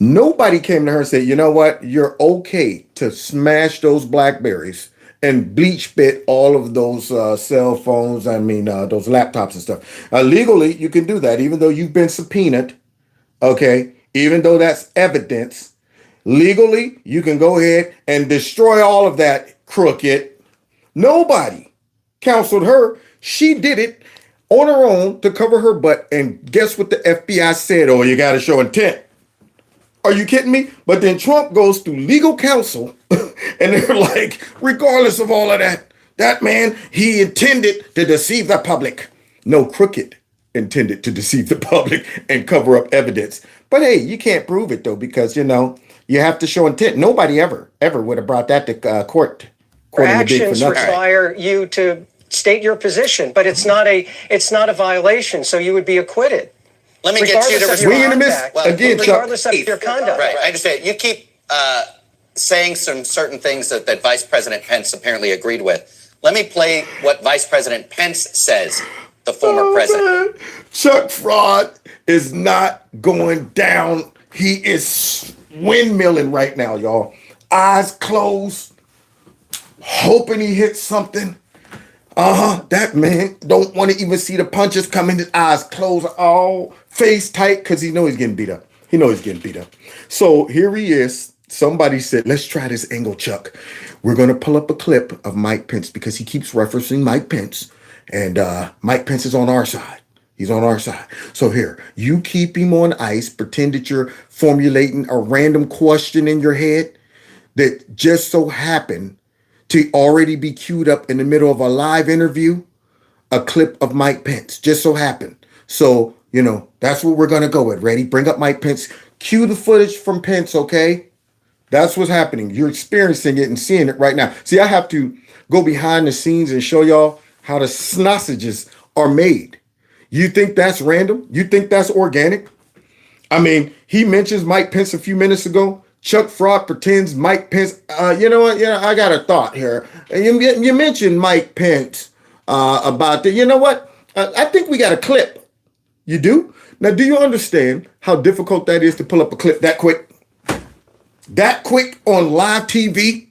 Nobody came to her and said, you know what? You're okay to smash those Blackberries and bleach bit all of those cell phones. I mean, those laptops and stuff. Legally, you can do that, even though you've been subpoenaed. Okay. Even though that's evidence, legally, you can go ahead and destroy all of that crooked. Nobody counseled her. She did it on her own to cover her butt. And guess what the FBI said? Oh, you got to show intent. Are you kidding me? But then Trump goes through legal counsel and they're like, regardless of all of that, that man, he intended to deceive the public. No, crooked intended to deceive the public and cover up evidence. But hey, you can't prove it though, because, you know, you have to show intent. Nobody ever would have brought that to court. Actions require you to state your position, but it's not a violation, so you would be acquitted. Let me get you to respond. Again, regardless of your conduct. Right, I understand. You keep saying some certain things that Vice President Pence apparently agreed with. Let me play what Vice President Pence says, the former president. Man. Chuck Fraud is not going down. He is windmilling right now, y'all. Eyes closed, hoping he hits something. That man don't want to even see the punches coming. His eyes closed, all face tight, because he knows he's getting beat up. So here he is. Somebody said, let's try this angle, Chuck. We're going to pull up a clip of Mike Pence because he keeps referencing Mike Pence. And Mike Pence is on our side. He's on our side. So here, you keep him on ice. Pretend that you're formulating a random question in your head that just so happened to already be queued up in the middle of a live interview, a clip of Mike Pence. Just so happened. So, you know, that's what we're going to go with. Ready? Bring up Mike Pence. Cue the footage from Pence, okay? That's what's happening. You're experiencing it and seeing it right now. See, I have to go behind the scenes and show y'all how the sausages are made. You think that's random? You think that's organic? I mean, he mentions Mike Pence a few minutes ago. Chuck Fraud pretends Mike Pence. You know what? Yeah, I got a thought here. You mentioned Mike Pence about the. You know what? I think we got a clip. You do? Now, do you understand how difficult that is to pull up a clip that quick? That quick on live TV?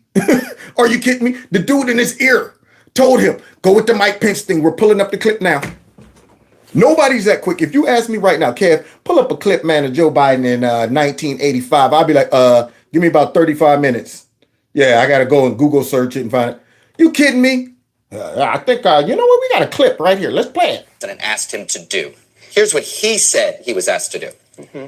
Are you kidding me? The dude in his ear told him, go with the Mike Pence thing. We're pulling up the clip now. Nobody's that quick. If you ask me right now, Kev, pull up a clip, man, of Joe Biden in 1985. I'll be like, give me about 35 minutes. Yeah, I got to go and Google search it and find it. You kidding me? I think, you know what? We got a clip right here. Let's play it. And asked him to do. Here's what he said he was asked to do. Mm-hmm.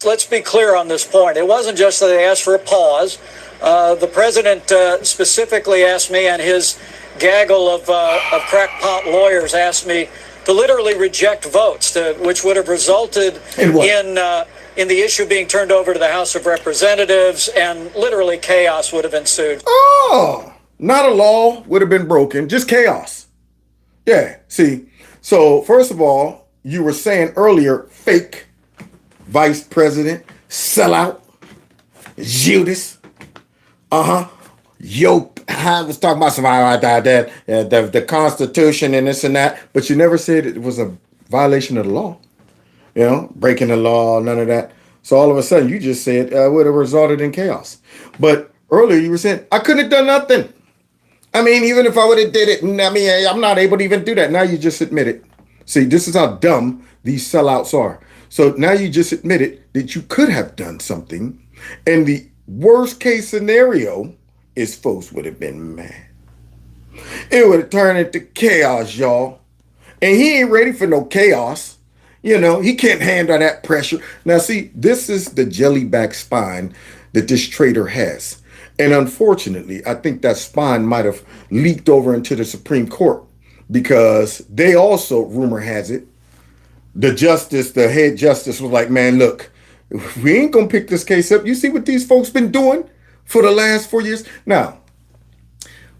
Let's be clear on this point. It wasn't just that they asked for a pause. The president specifically asked me, and his gaggle of crackpot lawyers asked me to literally reject votes, which would have resulted in the issue being turned over to the House of Representatives, and literally chaos would have ensued. Oh, not a law would have been broken, just chaos. Yeah, see, so first of all, you were saying earlier, fake vice president, sellout, Judas. I was talking about the Constitution and this and that, but you never said it was a violation of the law. You know, breaking the law, none of that. So all of a sudden, you just said would have resulted in chaos. But earlier, you were saying I couldn't have done nothing. I mean, even if I would have did it, I mean, I'm not able to even do that. Now you just admit it. See, this is how dumb these sellouts are. So now you just admitted that you could have done something, and the worst case scenario is folks would have been mad. It would have turned into chaos, y'all. And he ain't ready for no chaos. You know, he can't handle that pressure. Now, see, this is the jellyback spine that this traitor has. And unfortunately, I think that spine might have leaked over into the Supreme Court because they also, rumor has it, the head justice was like, man, look, we ain't going to pick this case up. You see what these folks been doing for the last 4 years? Now,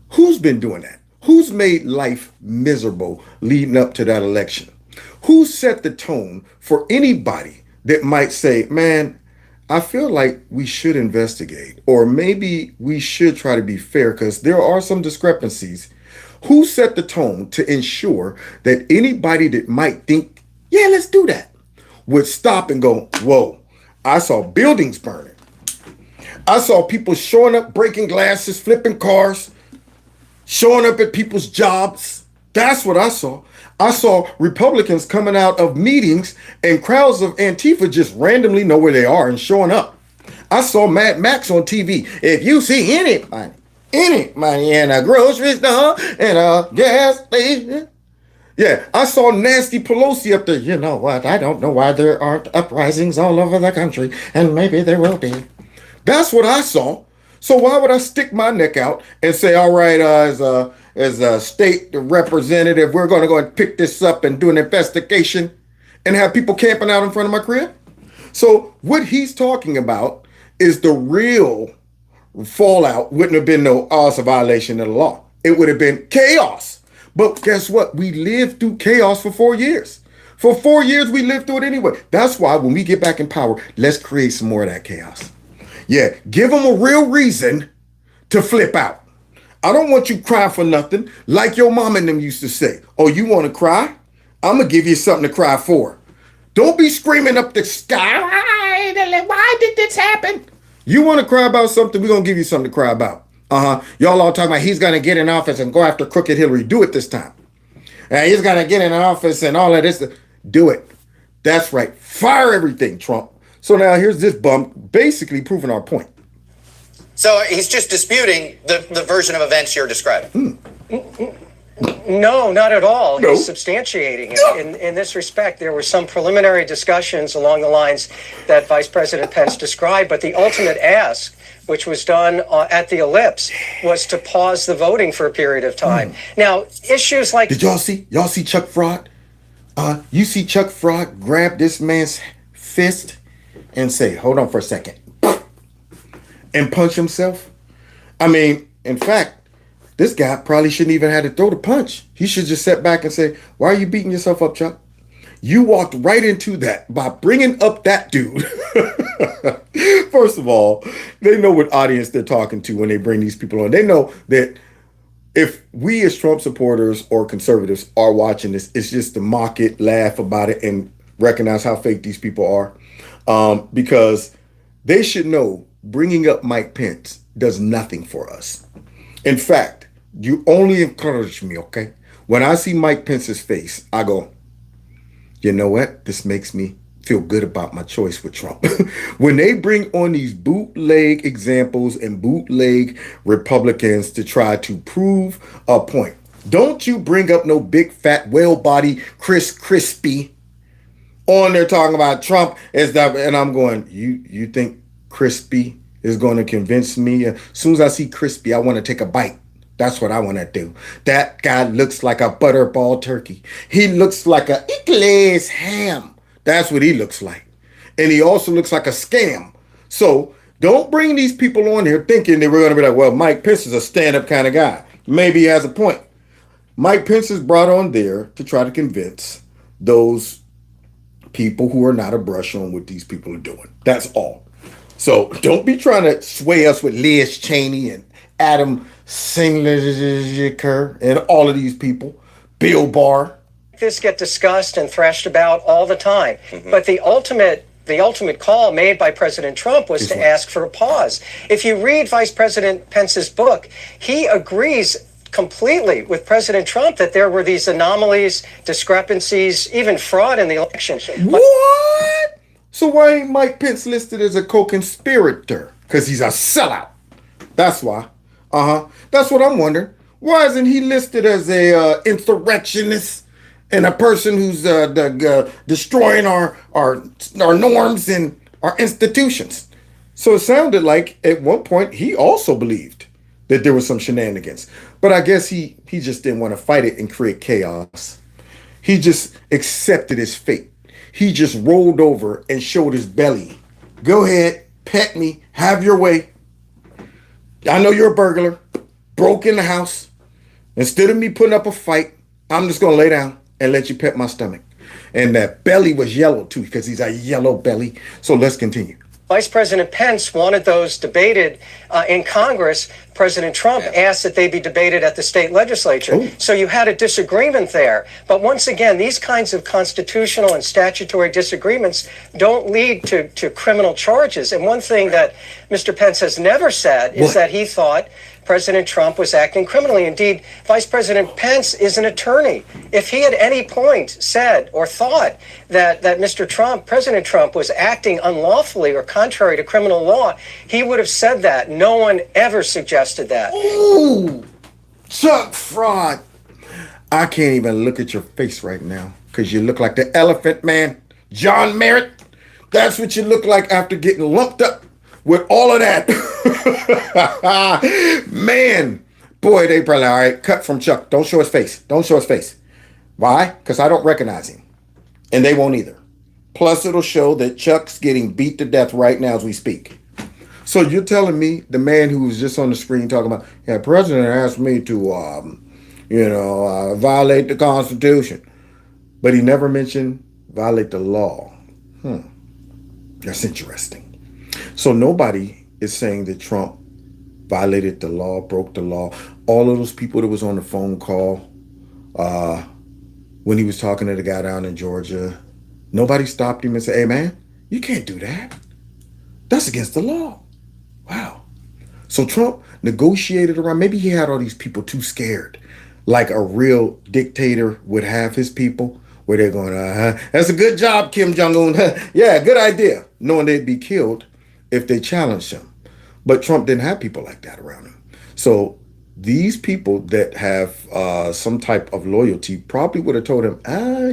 who's been doing that? Who's made life miserable leading up to that election? Who set the tone for anybody that might say, man, I feel like we should investigate, or maybe we should try to be fair because there are some discrepancies. Who set the tone to ensure that anybody that might think, yeah, let's do that, would stop and go, whoa, I saw buildings burning. I saw people showing up, breaking glasses, flipping cars, showing up at people's jobs. That's what I saw. I saw Republicans coming out of meetings and crowds of Antifa just randomly know where they are and showing up. I saw Mad Max on TV. If you see anybody in a grocery store, in a gas station. Yeah, I saw Nasty Pelosi up there. You know what? I don't know why there aren't uprisings all over the country, and maybe there will be. That's what I saw. So why would I stick my neck out and say, all right, as a state representative, we're going to go and pick this up and do an investigation and have people camping out in front of my crib? So what he's talking about is the real fallout wouldn't have been no violation of the law. It would have been chaos. But guess what? We lived through chaos for 4 years. For 4 years, we lived through it anyway. That's why when we get back in power, let's create some more of that chaos. Yeah, give them a real reason to flip out. I don't want you crying for nothing, like your mom and them used to say. Oh, you want to cry? I'm going to give you something to cry for. Don't be screaming up the sky. Why did this happen? You want to cry about something, we're going to give you something to cry about. Y'all all talking about he's going to get in office and go after crooked Hillary. Do it this time. He's going to get in office and all of this. Do it. That's right. Fire everything, Trump. So now here's this bum basically proving our point. So he's just disputing the version of events you're describing. No, not at all. No. He's substantiating it. In this respect, there were some preliminary discussions along the lines that Vice President Pence described, but the ultimate ask, which was done at the ellipse, was to pause the voting for a period of time. Now, issues like... Did y'all see Chuck Fraud? You see Chuck Fraud grab this man's fist and say, hold on for a second, and punch himself? I mean, in fact, this guy probably shouldn't even have to throw the punch. He should just sit back and say, why are you beating yourself up, Chuck? You walked right into that by bringing up that dude. First of all, they know what audience they're talking to when they bring these people on. They know that if we as Trump supporters or conservatives are watching this, it's just to mock it, laugh about it, and recognize how fake these people are. Because they should know bringing up Mike Pence does nothing for us. In fact, you only encourage me, okay? When I see Mike Pence's face, I go, you know what? This makes me feel good about my choice with Trump. When they bring on these bootleg examples and bootleg Republicans to try to prove a point, don't you bring up no big, fat, well-bodied Chris Crispy on there talking about Trump is that, and I'm going, you think Crispy is going to convince me? As soon as I see Crispy, I want to take a bite. That's what I want to do. That guy looks like a butterball turkey. He looks like a Eclair's ham. That's what he looks like. And he also looks like a scam. So don't bring these people on here thinking that we're going to be like, well, Mike Pence is a stand-up kind of guy. Maybe he has a point. Mike Pence is brought on there to try to convince those people who are not a brush on what these people are doing. That's all. So don't be trying to sway us with Liz Cheney and Adam Singleton and all of these people. Bill Barr. This get discussed and thrashed about all the time. But the ultimate call made by President Trump was to ask for a pause. If you read Vice President Pence's book, he agrees completely with President Trump that there were these anomalies, discrepancies, even fraud in the election. What? So why ain't Mike Pence listed as a co-conspirator? Because he's a sellout. That's why. That's what I'm wondering. Why isn't he listed as a insurrectionist and a person who's destroying our norms and our institutions? So it sounded like at one point he also believed that there was some shenanigans. But I guess he just didn't want to fight it and create chaos. He just accepted his fate. He just rolled over and showed his belly. Go ahead, pet me, have your way. I know you're a burglar, broke in the house. Instead of me putting up a fight, I'm just going to lay down and let you pet my stomach. And that belly was yellow too, because he's a yellow belly. So let's continue. Vice President Pence wanted those debated in Congress. President Trump asked that they be debated at the state legislature. Oh. So you had a disagreement there. But once again, these kinds of constitutional and statutory disagreements don't lead to criminal charges. And one thing that Mr. Pence has never said is that he thought President Trump was acting criminally. Indeed, Vice President Pence is an attorney. If he at any point said or thought that Mr. Trump, President Trump, was acting unlawfully or contrary to criminal law, he would have said that. No one ever suggested that. Ooh, Chuck Fraud. I can't even look at your face right now because you look like the elephant man, John Merritt. That's what you look like after getting lumped up with all of that. Man, boy, they probably, all right, cut from Chuck. Don't show his face. Don't show his face. Why? Because I don't recognize him. And they won't either. Plus, it'll show that Chuck's getting beat to death right now as we speak. So you're telling me the man who was just on the screen talking about, yeah, President asked me to, violate the Constitution. But he never mentioned violate the law. That's interesting. So nobody is saying that Trump violated the law, broke the law. All of those people that was on the phone call when he was talking to the guy down in Georgia, nobody stopped him and said, hey, man, you can't do that. That's against the law. Wow. So Trump negotiated around. Maybe he had all these people too scared, like a real dictator would have his people, where they're going, that's a good job, Kim Jong-un. Yeah, good idea, knowing they'd be killed if they challenged him. But Trump didn't have people like that around him. So these people that have some type of loyalty probably would have told him,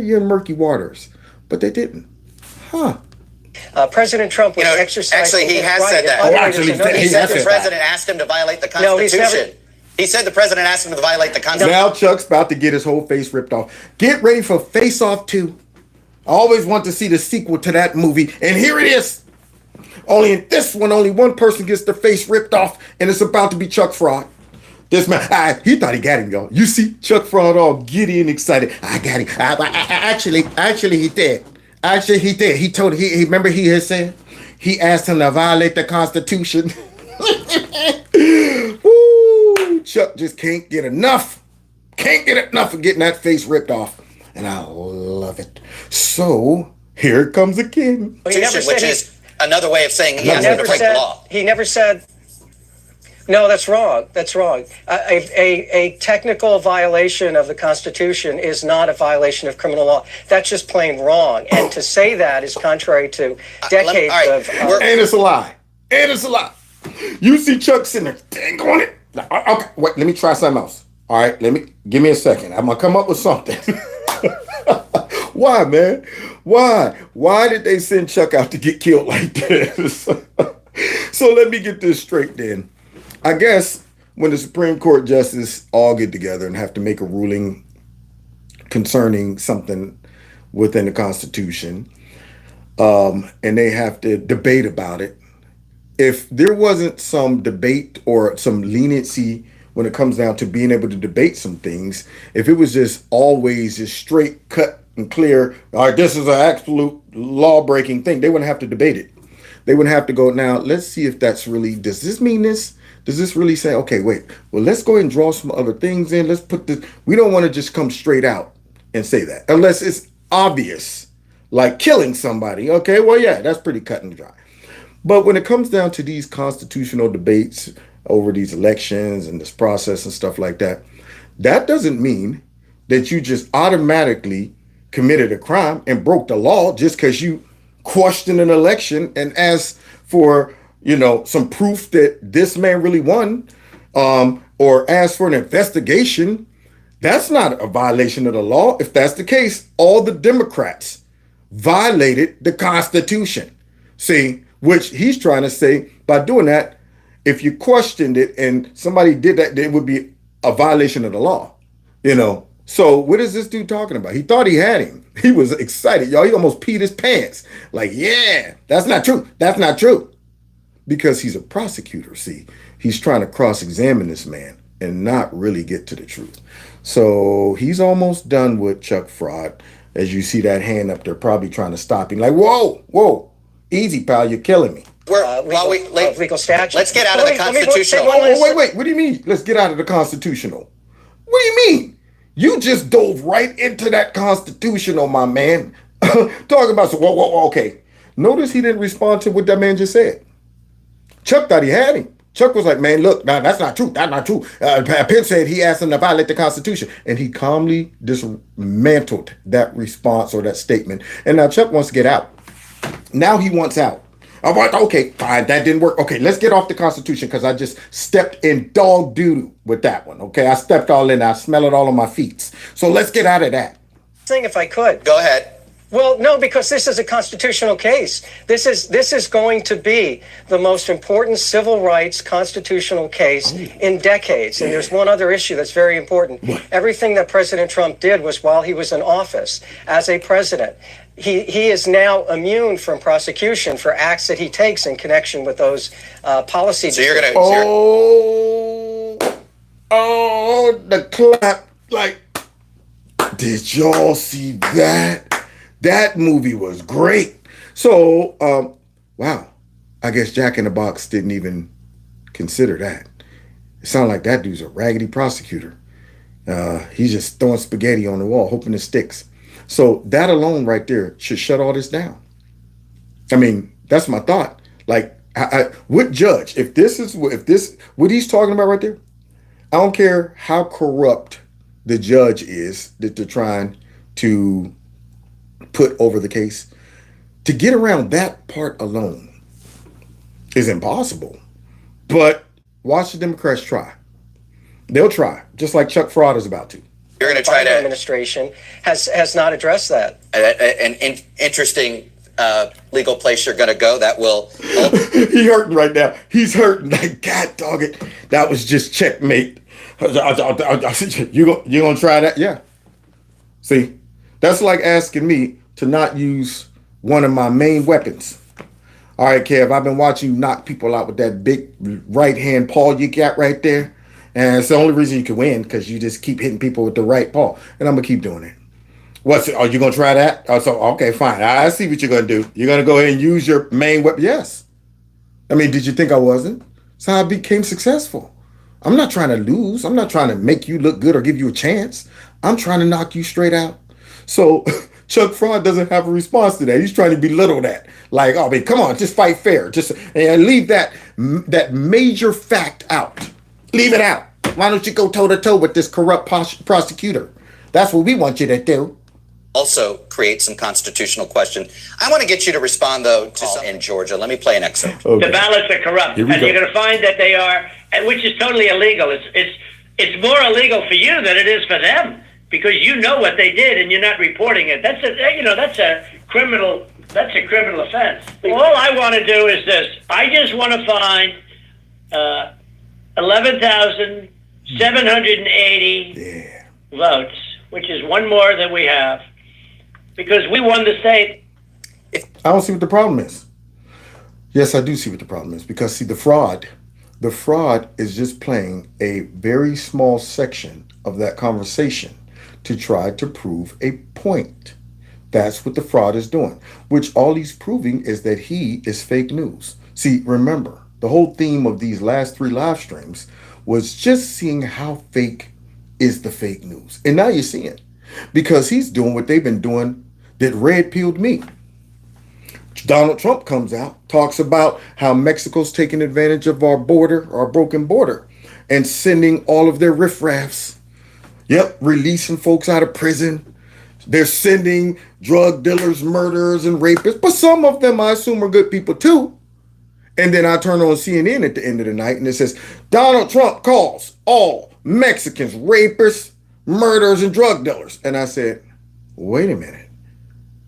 you're in murky waters. But they didn't. President Trump was exercising. Actually, he has right. said that. He said the president asked him to violate the Constitution. He said the president asked him to violate the Constitution. Now Chuck's about to get his whole face ripped off. Get ready for Face Off 2. I always want to see the sequel to that movie. And here it is. Only in this one, only one person gets their face ripped off, and it's about to be Chuck Fraud. This man, he thought he got him, y'all. You see Chuck Fraud all giddy and excited. I got him. Actually, he did. Actually, he did. He told, he remember he had said, he asked him to violate the Constitution. Woo, Chuck just can't get enough. Can't get enough of getting that face ripped off. And I love it. So, here it comes again. Well, which is another way of saying he asked him to break the law. He never said, no, that's wrong. That's wrong. A technical violation of the Constitution is not a violation of criminal law. That's just plain wrong. And to say that is contrary to decades of... And it's a lie. And it's a lie. You see Chuck sitting there, dang on it. Okay, wait, let me try something else. All right, give me a second. I'm going to come up with something. Why, man? Why? Why did they send Chuck out to get killed like this? So let me get this straight then. I guess when the Supreme Court justices all get together and have to make a ruling concerning something within the Constitution, and they have to debate about it, if there wasn't some debate or some leniency when it comes down to being able to debate some things, if it was just always just straight cut and clear, all right, this is an absolute law-breaking thing, they wouldn't have to debate it. They wouldn't have to go, now, let's see if that's really, does this mean this? Does this really say, okay, wait, well, let's go ahead and draw some other things in. Let's put this, we don't want to just come straight out and say that, unless it's obvious, like killing somebody. Okay, well, yeah, that's pretty cut and dry. But when it comes down to these constitutional debates over these elections and this process and stuff like that, that doesn't mean that you just automatically committed a crime and broke the law just because you questioned an election and asked for, some proof that this man really won, or asked for an investigation. That's not a violation of the law. If that's the case, all the Democrats violated the Constitution. See, which he's trying to say by doing that, if you questioned it and somebody did that, it would be a violation of the law, So what is this dude talking about? He thought he had him. He was excited, y'all. He almost peed his pants. Like, yeah, that's not true. That's not true. Because he's a prosecutor, see. He's trying to cross-examine this man and not really get to the truth. So he's almost done with Chuck Fraud. As you see that hand up there, probably trying to stop him. Like, whoa, easy, pal, you're killing me. legal statute. Let's get out of the constitutional. Wait. What do you mean? Let's get out of the constitutional. What do you mean? You just dove right into that constitutional, my man. Talking about, whoa, okay. Notice he didn't respond to what that man just said. Chuck thought he had him. Chuck was like, man, look, nah, that's not true. That's not true. Pence said he asked him to violate the Constitution. And he calmly dismantled that response or that statement. And now Chuck wants to get out. Now he wants out. Okay, fine, that didn't work. Okay, let's get off the Constitution because I just stepped in dog doo-doo with that one. Okay, I stepped all in. I smell it all on my feet. So let's get out of that. Thing, if I could. Go ahead. Well, no, because this is a constitutional case. This is going to be the most important civil rights constitutional case in decades. And there's one other issue that's very important. What? Everything that President Trump did was while he was in office as a president. He is now immune from prosecution for acts that he takes in connection with those policy. So you're going to... Oh, the clap. Like, did y'all see that? That movie was great. So, wow. I guess Jack in the Box didn't even consider that. It sounded like that dude's a raggedy prosecutor. He's just throwing spaghetti on the wall, hoping it sticks. So that alone right there should shut all this down. I mean, that's my thought. Like, what judge, if what he's talking about right there, I don't care how corrupt the judge is that they're trying to put over the case, to get around that part alone is impossible. But watch the Democrats try. They'll try, just like Chuck Fraud is about to. You're going to try to... The administration has not addressed that. An interesting legal place you're going to go that will... He's hurting right now. He's hurting. Like, God dog it. That was just checkmate. You going to try that? Yeah. See? That's like asking me to not use one of my main weapons. All right, Kev, I've been watching you knock people out with that big right hand paw you got right there. And it's the only reason you can win because you just keep hitting people with the right paw. And I'm going to keep doing it. Are you going to try that? Okay, fine. I see what you're going to do. You're going to go ahead and use your main weapon. Yes. I mean, did you think I wasn't? That's how I became successful. I'm not trying to lose. I'm not trying to make you look good or give you a chance. I'm trying to knock you straight out. So Chuck Fraud doesn't have a response to that. He's trying to belittle that. Like, oh, man, come on, just fight fair. Just and leave that major fact out. Leave it out. Why don't you go toe-to-toe with this corrupt prosecutor? That's what we want you to do. Also create some constitutional question. I want to get you to respond, though, to some in Georgia. Let me play an excerpt. Okay. The ballots are corrupt, and you're going to find that they are, which is totally illegal. It's more illegal for you than it is for them. Because you know what they did and you're not reporting it. That's a criminal offense. All I want to do is this. I just want to find 11,780 votes, which is one more than we have, because we won the state. I don't see what the problem is. Yes, I do see what the problem is, because see, the fraud is just playing a very small section of that conversation to try to prove a point. That's what the fraud is doing, which all he's proving is that he is fake news. See, remember, the whole theme of these last 3 live streams was just seeing how fake is the fake news. And now you see it, because he's doing what they've been doing that red-pilled me. Donald Trump comes out, talks about how Mexico's taking advantage of our border, our broken border, and sending all of their riffraffs. Yep, releasing folks out of prison. They're sending drug dealers, murderers, and rapists. But some of them, I assume, are good people, too. And then I turn on CNN at the end of the night, and it says, Donald Trump calls all Mexicans rapists, murderers, and drug dealers. And I said, wait a minute.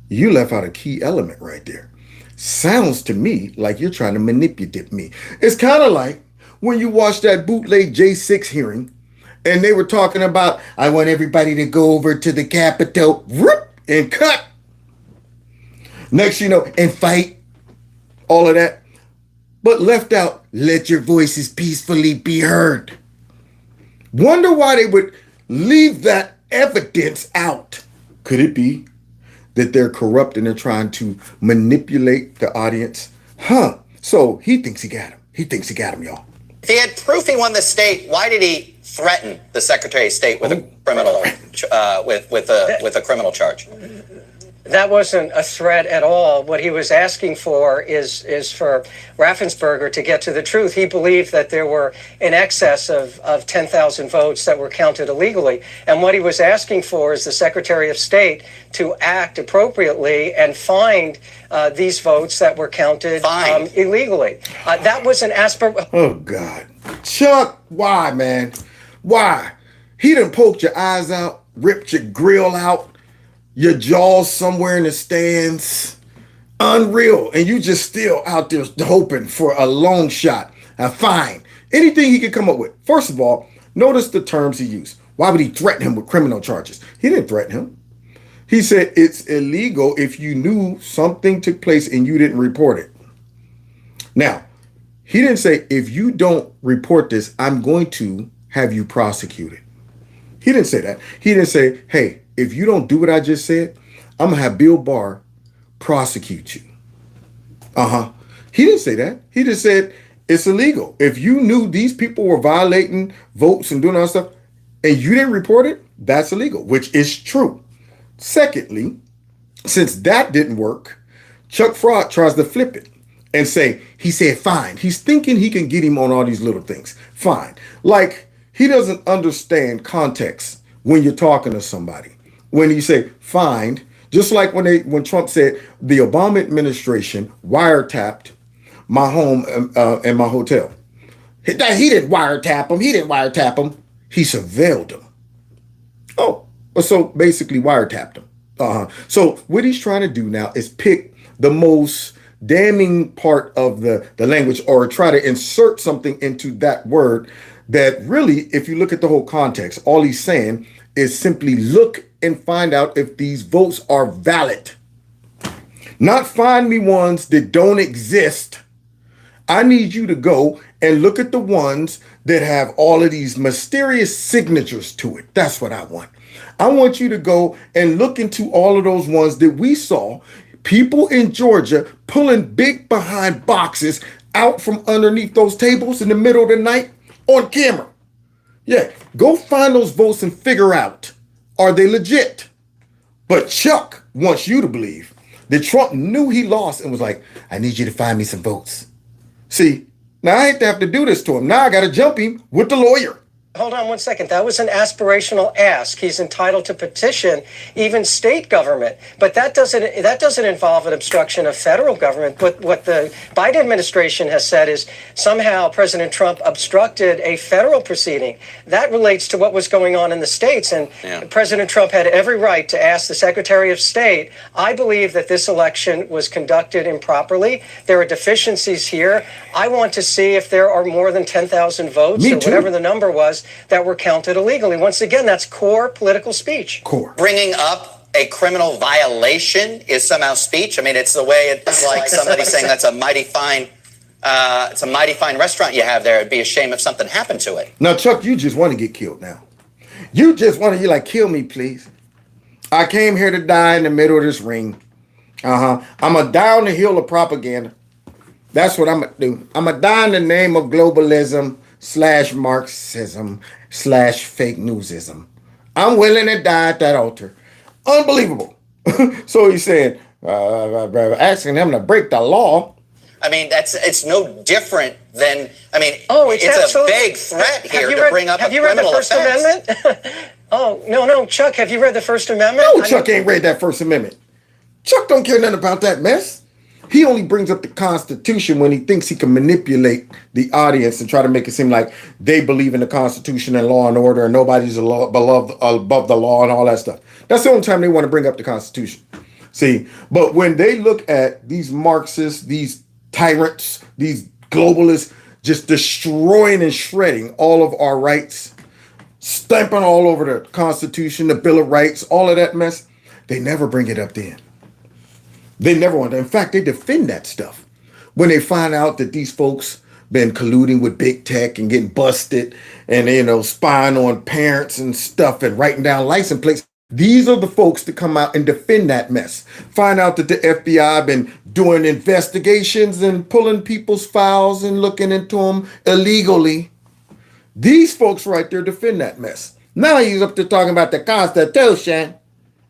You left out a key element right there. Sounds to me like you're trying to manipulate me. It's kind of like when you watch that bootleg J6 hearing, and they were talking about, I want everybody to go over to the Capitol, whoop, and cut. Next, and fight, all of that. But left out, let your voices peacefully be heard. Wonder why they would leave that evidence out. Could it be that they're corrupt and they're trying to manipulate the audience? So he thinks he got him. He thinks he got him, y'all. If he had proof he won the state, why did he threaten the Secretary of State with a criminal with a criminal charge? That wasn't a threat at all. What he was asking for is for Raffensperger to get to the truth. He believed that there were in excess of 10,000 votes that were counted illegally. And what he was asking for is the Secretary of State to act appropriately and find these votes that were counted illegally. That was an aspiration. Oh, God. Chuck, why, man? Why? He done poked your eyes out, ripped your grill out, your jaws somewhere in the stands. Unreal. And you just still out there hoping for a long shot. Fine. Anything he could come up with. First of all, notice the terms he used. Why would he threaten him with criminal charges? He didn't threaten him. He said it's illegal if you knew something took place and you didn't report it. Now, he didn't say, if you don't report this, I'm going to have you prosecuted. He didn't say that. He didn't say, hey, if you don't do what I just said, I'm going to have Bill Barr prosecute you. He didn't say that. He just said it's illegal. If you knew these people were violating votes and doing all that stuff and you didn't report it, that's illegal, which is true. Secondly, since that didn't work, Chuck Fraud tries to flip it and say, he said, fine. He's thinking he can get him on all these little things. Fine. Like, he doesn't understand context when you're talking to somebody. When you say find, just like when Trump said the Obama administration wiretapped my home and my hotel. He didn't wiretap him. He didn't wiretap him. He surveilled him. Oh, so basically wiretapped him. So what he's trying to do now is pick the most damning part of the language or try to insert something into that word that really, if you look at the whole context, all he's saying is simply look and find out if these votes are valid. Not find me ones that don't exist. I need you to go and look at the ones that have all of these mysterious signatures to it. That's what I want. I want you to go and look into all of those ones that we saw people in Georgia pulling big behind boxes out from underneath those tables in the middle of the night on camera. Yeah, go find those votes and figure out, are they legit? But Chuck wants you to believe that Trump knew he lost and was like, I need you to find me some votes. See, now I hate to have to do this to him. Now I got to jump him with the lawyer. Hold on one second. That was an aspirational ask. He's entitled to petition even state government, but that doesn't involve an obstruction of federal government. What the Biden administration has said is somehow President Trump obstructed a federal proceeding. That relates to what was going on in the states, and President Trump had every right to ask the Secretary of State, I believe that this election was conducted improperly. There are deficiencies here. I want to see if there are more than 10,000 votes or whatever the number was that were counted illegally. Once again, that's core political speech. Core. Bringing up a criminal violation is somehow speech. I mean, it's the way it's like somebody saying that's a mighty fine, it's a mighty fine restaurant you have there. It'd be a shame if something happened to it. Now, Chuck, you just want to get killed now. You just want to, you're like, kill me, please. I came here to die in the middle of this ring. I'm a die on the hill of propaganda. That's what I'm going to do. I'm going to die in the name of globalism / Marxism / fake newsism. I'm willing to die at that altar. Unbelievable. So he's saying, asking them to break the law. I mean, it's no different than, I mean, it's a vague threat here to bring up a criminal offense. Have you read the First Amendment? Oh, no, Chuck, have you read the First Amendment? No, Chuck ain't read that First Amendment. Chuck don't care nothing about that mess. He only brings up the Constitution when he thinks he can manipulate the audience and try to make it seem like they believe in the Constitution and law and order and nobody's above the law and all that stuff. That's the only time they want to bring up the Constitution. See, but when they look at these Marxists, these tyrants, these globalists, just destroying and shredding all of our rights, stamping all over the Constitution, the Bill of Rights, all of that mess, they never bring it up then. They never want to. In fact, they defend that stuff. When they find out that these folks been colluding with big tech and getting busted and, spying on parents and stuff and writing down license plates, These are the folks that come out and defend that mess. Find out that the FBI been doing investigations and pulling people's files and looking into them illegally. These folks right there defend that mess. Now he's up there talking about the Constitution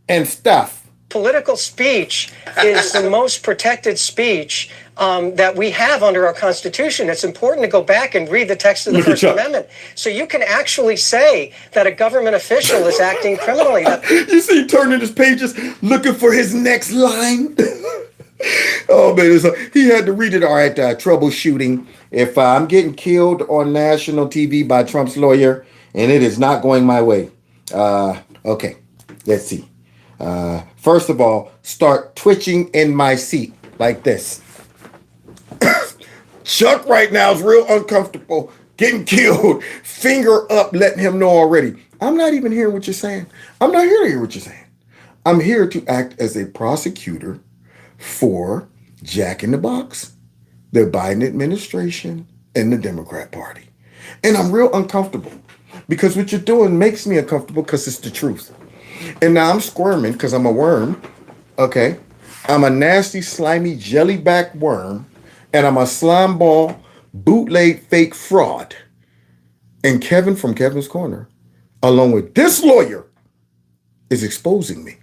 and stuff. Political speech is the most protected speech that we have under our Constitution. It's important to go back and read the text of the First Amendment. So you can actually say that a government official is acting criminally. You see, turning his pages, looking for his next line. Oh, man, he had to read it. All right, troubleshooting. If I'm getting killed on national TV by Trump's lawyer, and it is not going my way. Okay, let's see. First of all, start twitching in my seat like this. Chuck right now is real uncomfortable, getting killed, finger up, letting him know already. I'm not even hearing what you're saying. I'm not here to hear what you're saying. I'm here to act as a prosecutor for Jack in the Box, the Biden administration, and the Democrat Party. And I'm real uncomfortable because what you're doing makes me uncomfortable because it's the truth. And now I'm squirming because I'm a worm, okay? I'm a nasty, slimy, jellyback worm, and I'm a slime ball, bootleg fake fraud. And Kevin from Kevin's Corner, along with this lawyer, is exposing me.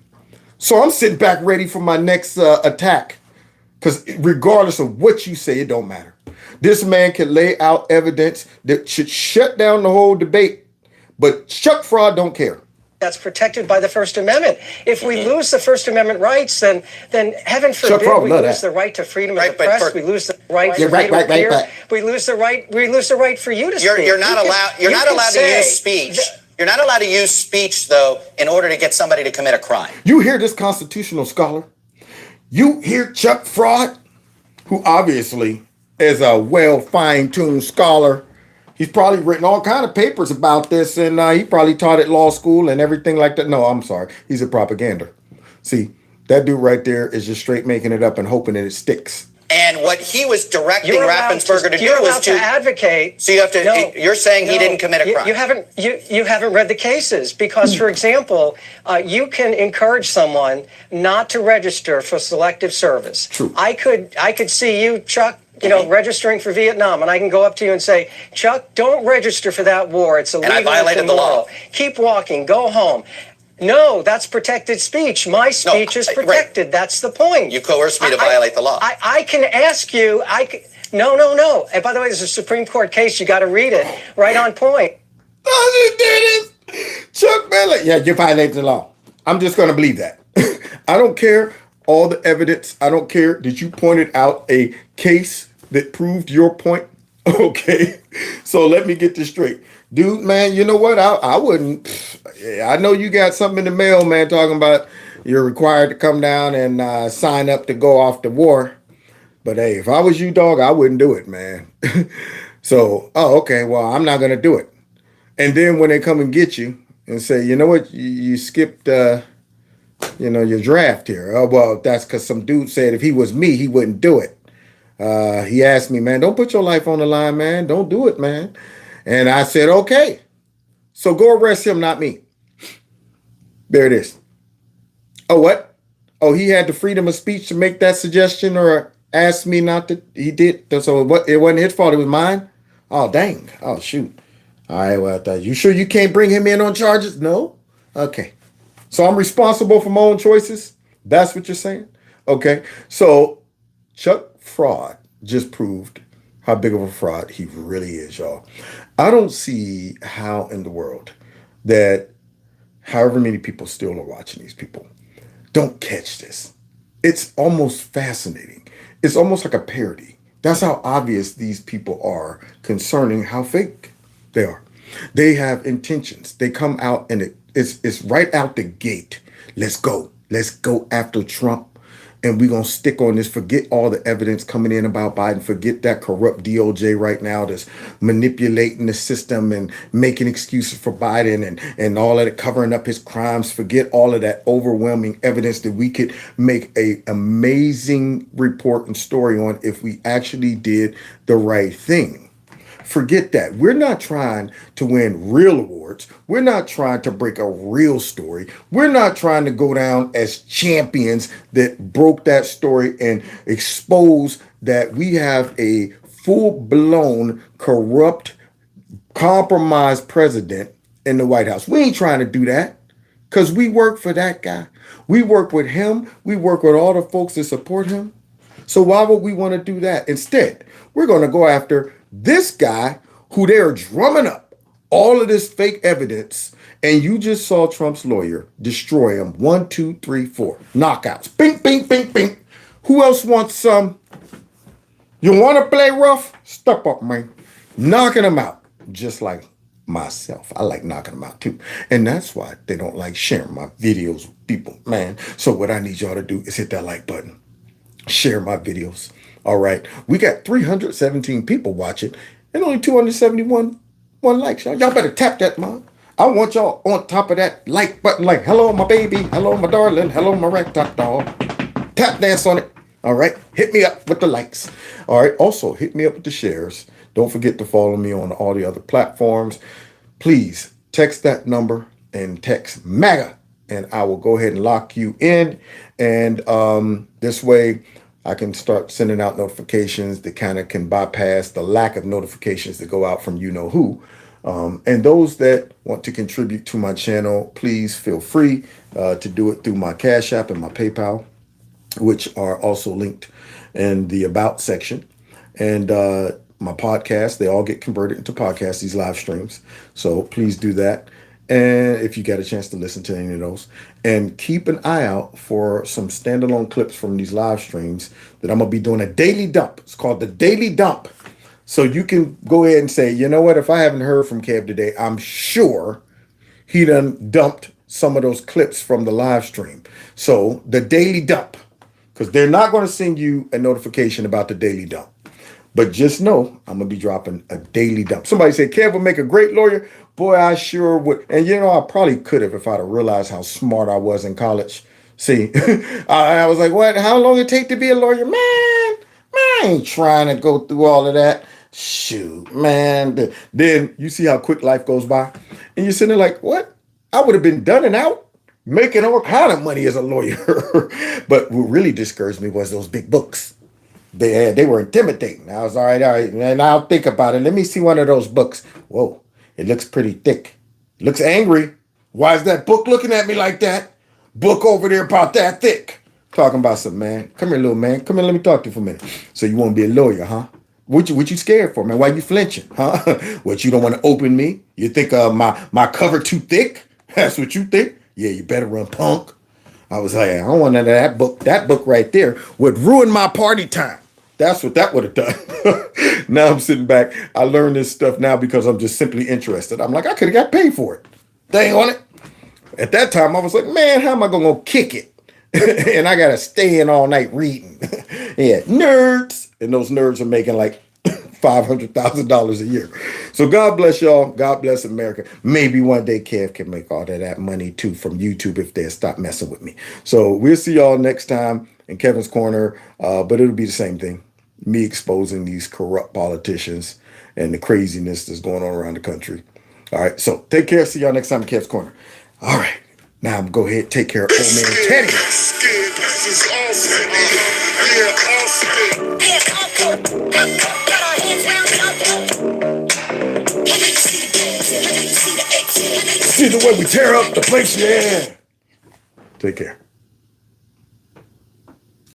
So I'm sitting back ready for my next attack because regardless of what you say, it don't matter. This man can lay out evidence that should shut down the whole debate, but Chuck Fraud don't care. That's protected by the First Amendment. If we lose the First Amendment rights, then heaven forbid we lose the right to freedom of the press. We lose the right to freedom of speech. We lose the right for you to speak. You're not allowed to use speech. You're not allowed to use speech, though, in order to get somebody to commit a crime. You hear this constitutional scholar? You hear Chuck Fraud, who obviously is a well fine-tuned scholar. He's probably written all kind of papers about this, and he probably taught at law school and everything like that. No, I'm sorry. He's a propagander. See, that dude right there is just straight making it up and hoping that it sticks. And what he was directing Raffensperger to do was to advocate. So you have to. You're saying he didn't commit a crime. You haven't read the cases because, for example, you can encourage someone not to register for selective service. True. I could see you, Chuck, registering for Vietnam, and I can go up to you and say, Chuck, don't register for that war. It's illegal. And I violated the law. Keep walking. Go home. No, that's protected speech. My speech is protected. Right. That's the point. You coerced me to violate the law. I can ask you. No. And by the way, there's a Supreme Court case. You got to read it. Right on point. Chuck Miller. Yeah, you violated the law. I'm just going to believe that. I don't care all the evidence. I don't care that you pointed out a case that proved your point. Okay. So let me get this straight. Dude, man, you know what? I wouldn't. I know you got something in the mail, man, talking about you're required to come down and sign up to go off to war. But hey, if I was you, dog, I wouldn't do it, man. So, okay, well, I'm not going to do it. And then when they come and get you and say, you know what, you skipped, your draft here. Oh, well, that's because some dude said if he was me, he wouldn't do it. He asked me, man, don't put your life on the line, man. Don't do it, man. And I said, okay. So go arrest him, not me. There it is. Oh, what? Oh, he had the freedom of speech to make that suggestion or ask me not to. He did. So what? It wasn't his fault. It was mine. Oh, dang. Oh, shoot. All right. Well, you sure you can't bring him in on charges? No. Okay. So I'm responsible for my own choices. That's what you're saying? Okay. So Chuck Fraud just proved how big of a fraud he really is, y'all. I don't see how in the world that however many people still are watching these people don't catch this. It's almost fascinating. It's almost like a parody. That's how obvious these people are concerning how fake they are. They have intentions. They come out and it's right out the gate. Let's go. Let's go after Trump. And we're going to stick on this. Forget all the evidence coming in about Biden. Forget that corrupt DOJ right now that's manipulating the system and making excuses for Biden and all of it, covering up his crimes. Forget all of that overwhelming evidence that we could make an amazing report and story on if we actually did the right thing. Forget that. We're not trying to win real awards. We're not trying to break a real story. We're not trying to go down as champions that broke that story and expose that we have a full-blown corrupt, compromised president in the White House. We ain't trying to do that because we work for that guy. We work with him. We work with all the folks that support him. So why would we want to do that? Instead, we're going to go after this guy who they're drumming up all of this fake evidence. And you just saw Trump's lawyer destroy him. 1, 2, 3, 4 knockouts. Bing, bing, bing, bing. Who else wants some? You want to play rough? Step up, man. Knocking them out. Just like myself. I like knocking them out too. And that's why they don't like sharing my videos with people, man. So what I need y'all to do is hit that like button. Share my videos. All right. We got 317 people watching and only 271 likes. Y'all better tap that, man. I want y'all on top of that like button. Like, hello, my baby. Hello, my darling. Hello, my ragtop doll. Tap dance on it. All right. Hit me up with the likes. All right. Also, hit me up with the shares. Don't forget to follow me on all the other platforms. Please text that number and text MAGA, and I will go ahead and lock you in. And this way, I can start sending out notifications that kind of can bypass the lack of notifications that go out from you know who. And those that want to contribute to my channel, please feel free to do it through my Cash App and my PayPal, which are also linked in the About section. And my podcast, they all get converted into podcasts, these live streams. So please do that. And if you got a chance to listen to any of those, and keep an eye out for some standalone clips from these live streams that I'm going to be doing a daily dump. It's called the Daily Dump. So you can go ahead and say, you know what, if I haven't heard from Kev today, I'm sure he done dumped some of those clips from the live stream. So the Daily Dump, because they're not going to send you a notification about the Daily Dump. But just know, I'm going to be dropping a daily dump. Somebody said, Kev would make a great lawyer. Boy, I sure would. And you know, I probably could have if I'd have realized how smart I was in college. See, I was like, what? How long it take to be a lawyer? Man, I ain't trying to go through all of that. Shoot, man. Then you see how quick life goes by. And you're sitting there like, what? I would have been done and out, making all kind of money as a lawyer. But what really discouraged me was those big books. They were intimidating. I was all right, and I'll think about it. Let me see one of those books. Whoa, it looks pretty thick. It looks angry. Why is that book looking at me like that? Book over there about that thick. Talking about some, man. Come here, little man. Come here, let me talk to you for a minute. So you want to be a lawyer, huh? What you scared for, man? Why you flinching, huh? What, you don't want to open me? You think my cover too thick? That's what you think? Yeah, you better run, punk. I was like, I don't want none of that book. That book right there would ruin my party time. That's what that would have done. Now I'm sitting back. I learned this stuff now because I'm just simply interested. I'm like, I could have got paid for it. Dang on it. At that time, I was like, man, how am I going to kick it? And I got to stay in all night reading. Yeah, nerds. And those nerds are making like $500,000 a year. So God bless y'all. God bless America. Maybe one day Kev can make all of that money too from YouTube if they stop messing with me. So we'll see y'all next time in Kevin's Corner. But it'll be the same thing. Me exposing these corrupt politicians and the craziness that's going on around the country. All right. So take care. See y'all next time in Kev's Corner. All right. Now I'm go ahead, take care of old man Teddy. See the way we tear up the place, yeah. Take care.